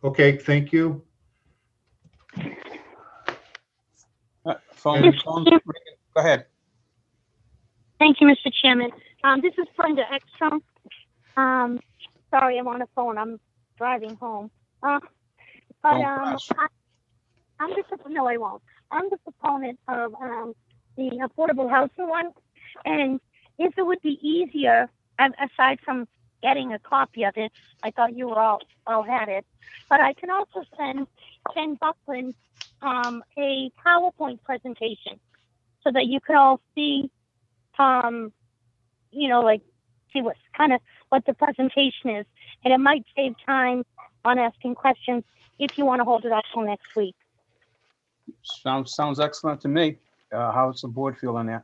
Okay, thank you.
Phone, go ahead.
thank you, Mr. Chairman. This is Brenda Ekstrom. Sorry, I'm on the phone. I'm driving home. But
Don't crash.
no, I won't. I'm the proponent of the affordable housing one, and if it would be easier, aside from getting a copy of it, I thought you were all had it, but I can also send Ken Buckland a PowerPoint presentation so that you could all see, see what the presentation is, and it might save time on asking questions if you want to hold it up till next week.
Sounds excellent to me. How's the board feel on that?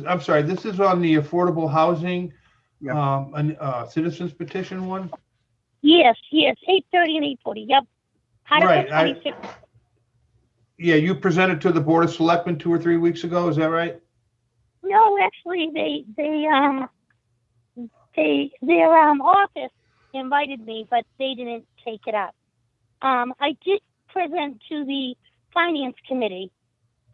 I'm sorry, this is on the affordable housing,
Yeah.
citizens petition one?
Yes, 8:30 and 8:40. Yep. Article
Right,
26.
Yeah, you presented to the Board of Selectmen 2 or 3 weeks ago, is that right?
No, actually, their office invited me, but they didn't take it up. I did present to the Finance Committee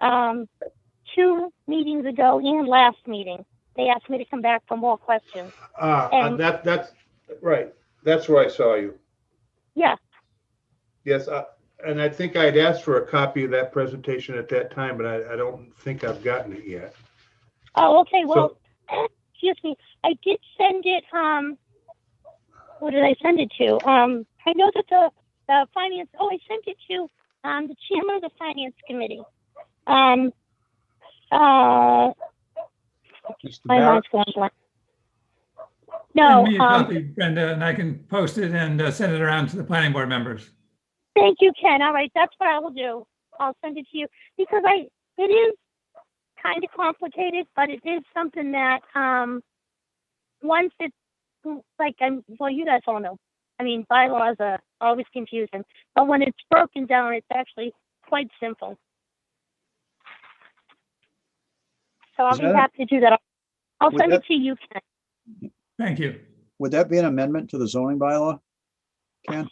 2 meetings ago and last meeting. They asked me to come back for more questions. And-
That's right. That's where I saw you.
Yeah,
Yes, and I think I'd asked for a copy of that presentation at that time, but I don't think I've gotten it yet.
oh, okay, well, excuse me, I did send it, what did I send it to? I know that the finance, I sent it to, the chairman of the Finance Committee.
Mr.
My
Barrett?
mind's going blank.
Send
No,
me a copy, Brenda, and I can post it and send it around to the planning board members.
thank you, Ken. All right, that's what I will do. I'll send it to you because it is kind of complicated, but it is something that, once it's like, you guys all know. I mean, bylaws are always confusing, but when it's broken down, it's actually quite simple. So I'll
Is
be
that-
happy to do that. I'll
Would
send
that-
it to you, Ken.
Thank you.
Would that be an amendment to the zoning bylaw? Ken?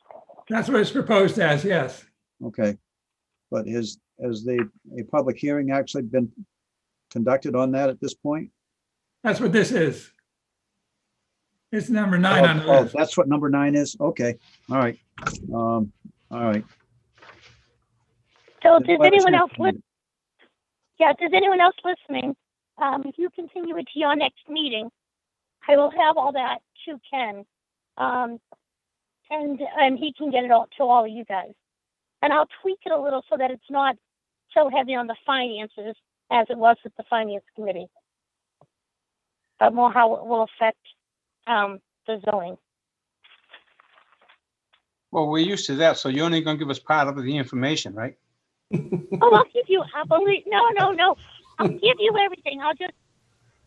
That's what it's proposed as, yes.
Okay. But has a public hearing actually been conducted on that at this point?
That's what this is. It's number 9 on the
Oh,
list.
that's what number 9 is? Okay, all right. All right.
So
Then
does
let us
anyone
know.
else listen? Yeah, does anyone else listening? If you continue it to your next meeting, I will have all that to Ken. And he can get it all to all of you guys. And I'll tweak it a little so that it's not so heavy on the finances as it was with the finance committee. But more how it will affect the zoning.
Well, we're used to that, so you're only gonna give us part of the information, right?
Oh, I'll give you, no. I'll give you everything.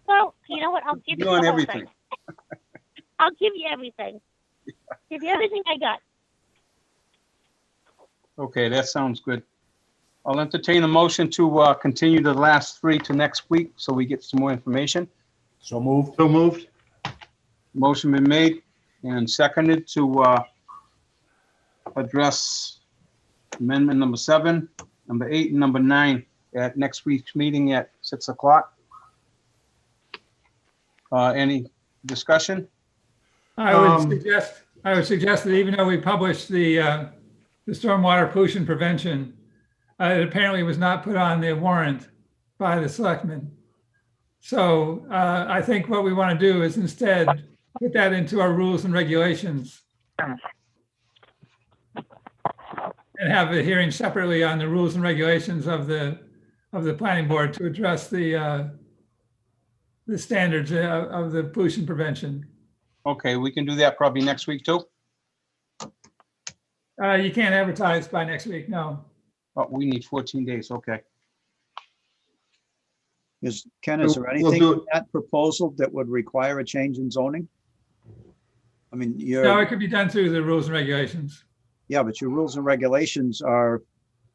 Well, you know what? I'll give you
You want
the whole
everything.
thing. I'll give you everything. Give you everything I got.
Okay, that sounds good. I'll entertain a motion to continue the last 3 to next week so we get some more information.
So moved.
So moved.
Motion been made and seconded to address amendment number 7, number 8, and number 9 at next week's meeting at 6 o'clock. Any discussion?
I would suggest that even though we published the stormwater pollution prevention, it apparently was not put on the warrant by the selectmen. So I think what we want to do is instead put that into our rules and regulations and have a hearing separately on the rules and regulations of the planning board to address the standards of the pollution prevention.
Okay, we can do that probably next week too.
You can't advertise by next week, no.
Oh, we need 14 days, okay.
Ken, is
So
there
we'll
anything
do
in that proposal that would require a change in zoning? I mean,
No, it could be done through the rules and regulations.
yeah, but your rules and regulations are,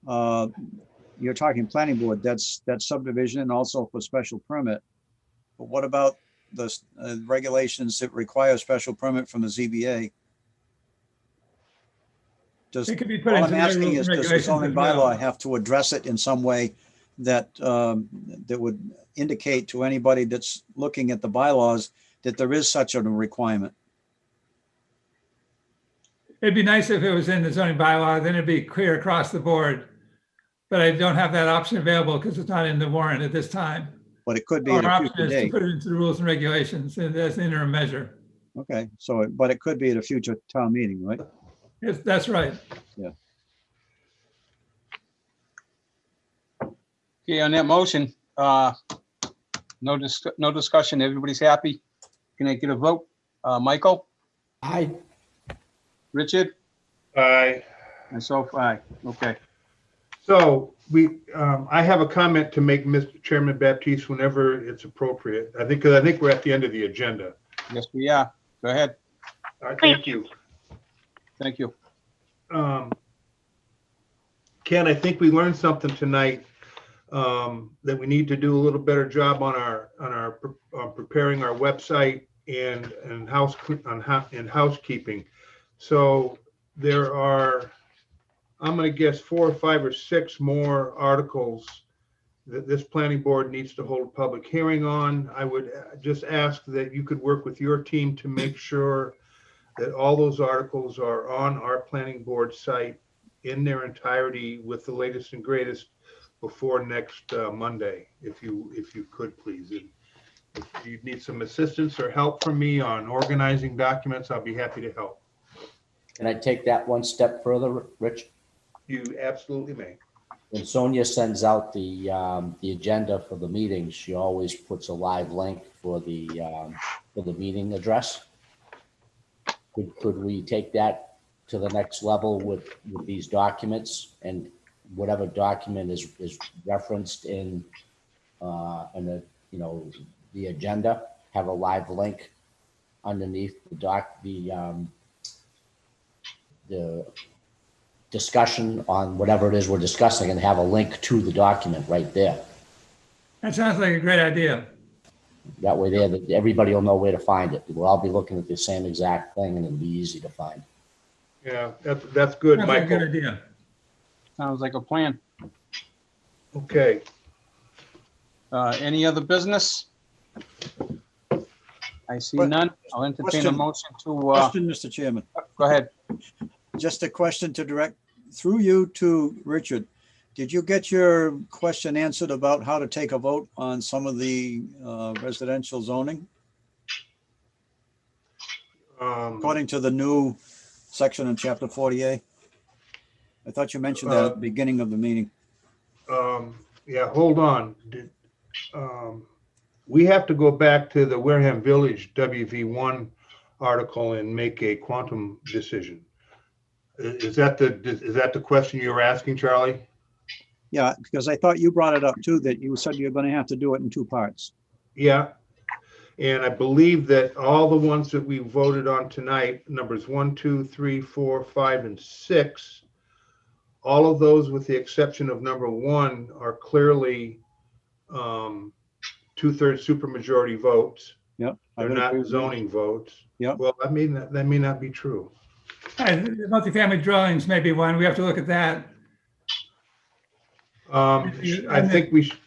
you're talking planning board, that's subdivision and also for special permit. But what about the regulations that require special permit from the ZBA?
It could be put
All
into
I'm
the
asking
rules
is,
and
does the
regulations
zoning
as well.
bylaw have to address it in some way that, that would indicate to anybody that's looking at the bylaws that there is such a requirement?
It'd be nice if it was in the zoning bylaw, then it'd be clear across the board. But I don't have that option available because it's not in the warrant at this time.
But it could be at
Our
a
option
future
is to
date.
put it into the rules and regulations and as an interim measure.
Okay, so, but it could be at a future town meeting, right?
Yes, that's right.
Okay, on that motion, no discussion, everybody's happy. Can I get a vote? Michael,
Aye.
Richard,
Aye.
myself, aye. Okay,
So I have a comment to make, Mr. Chairman Baptiste, whenever it's appropriate. Because I think we're at the end of the agenda.
yes, we are. Go ahead.
All right, thank you.
Thank you.
Ken, I think we learned something tonight, that we need to do a little better job on preparing our website and housekeeping. So there are, I'm going to guess 4 or 5 or 6 more articles that this planning board needs to hold a public hearing on. I would just ask that you could work with your team to make sure that all those articles are on our planning board site in their entirety with the latest and greatest before next Monday, if you could, please. And if you need some assistance or help from me on organizing documents, I'll be happy to help.
Can I take that one step further, Rich?
You absolutely may.
When Sonia sends out the agenda for the meeting, she always puts a live link for the meeting address. Could we take that to the next level with these documents, and whatever document is referenced in the, the agenda, have a live link underneath the discussion on whatever it is we're discussing, and have a link to the document right there.
That sounds like a great idea.
That way there, that everybody will know where to find it. We'll all be looking at the same exact thing and it'll be easy to find.
Yeah, that's good,
Sounds like a good
Michael.
idea.
Sounds like a plan.
Okay,
Any other business? I see
What-
none. I'll entertain a
question-
motion to,
Question, Mr. Chairman,
go ahead.
just a question to direct through you to Richard. Did you get your question answered about how to take a vote on some of the residential zoning according to the new section in chapter 48? I thought you mentioned that at the beginning of the meeting.
yeah, hold on. We have to go back to the Wareham Village WV1 article and make a quantum decision. Is that the question you were asking, Charlie?
Yeah, because I thought you brought it up too, that you said you're going to have to do it in two parts.
Yeah. And I believe that all the ones that we voted on tonight, numbers 1, 2, 3, 4, 5, and 6, all of those with the exception of number 1 are clearly 2/3 supermajority votes.
Yep. I
They're
would agree
not
with you.
zoning votes.
Yep.
Well, that may not be true.
The multifamily dwellings may be one. We have to look at that.
I think we should.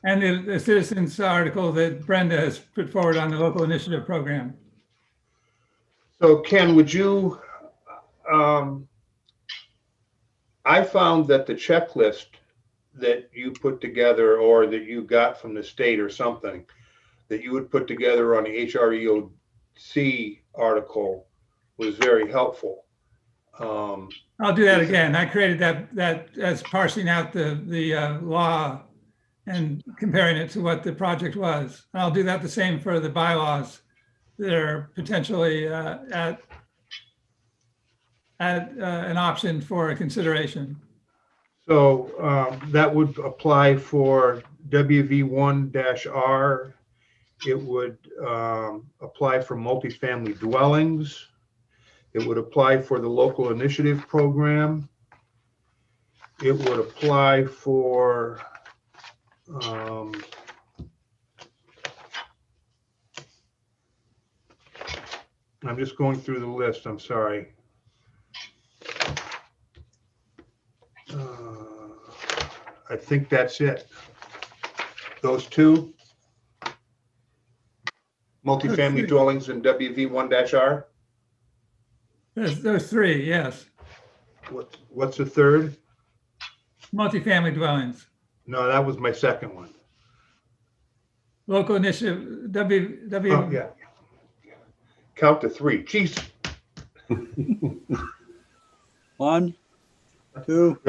And the citizens article that Brenda has put forward on the local initiative program.
So Ken, would you, I found that the checklist that you put together or that you got from the state or something that you would put together on the HREOC article was very helpful.
I'll do that again. I created that as parsing out the law and comparing it to what the project was. I'll do that the same for the bylaws that are potentially at an option for consideration.
So that would apply for WV1-R. It would apply for multifamily dwellings. It would apply for the local initiative program. It would apply for I'm just going through the list, I'm sorry. I think that's it. Those two? Multifamily dwellings and WV1-R?
Those three, yes.
What's the third?
Multifamily dwellings,
No, that was my second one.
local initiative,
Oh, yeah. Count to 3. Jeez.
1, 2,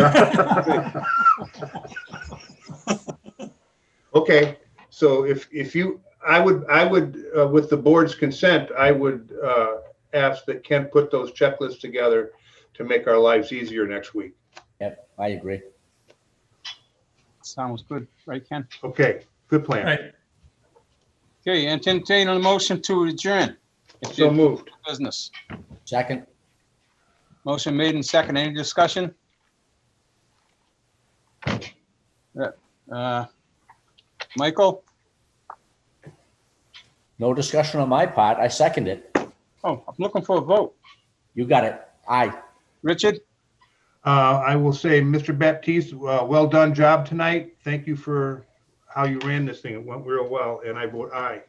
Okay, so if you, I would, with the board's consent, I would ask that Ken put those checklists together to make our lives easier next week.
Yep, I agree.
Sounds good, right, Ken?
Okay, good plan.
right.
Okay, entertain a motion to adjourn. If
So
you
moved.
business.
Second,
Motion made and second. Any discussion? Michael?
no discussion on my part. I second it.
Oh, I'm looking for a vote.
You got it. Aye.
Richard?
I will say, Mr. Baptiste, well done job tonight. Thank you for how you ran this thing. It went real well, and I vote aye.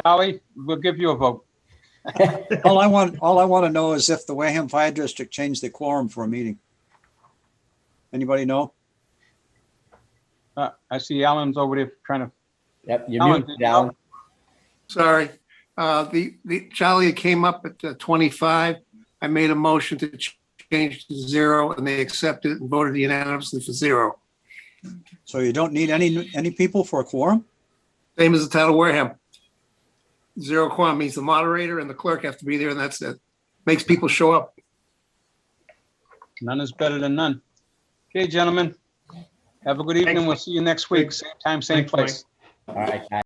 Dolly? We'll give you a vote.
all I want to know is if the Wareham Fire District changed the quorum for a meeting. Anybody know?
I see Alan's over there trying to,
Yep, you're
Alan,
muted, Alan.
Sorry. The Charlie came up at 25. I made a motion to change to 0 and they accepted it and voted unanimously for 0.
So you don't need any people for a quorum?
Same as the town of Wareham. 0 quorum means the moderator and the clerk have to be there and that's it. Makes people show up.
none is better than none. Okay, gentlemen. Have a good evening.
Thanks,
We'll see you next week. Same time, same
Thanks, Mike.
place.
All right, guys.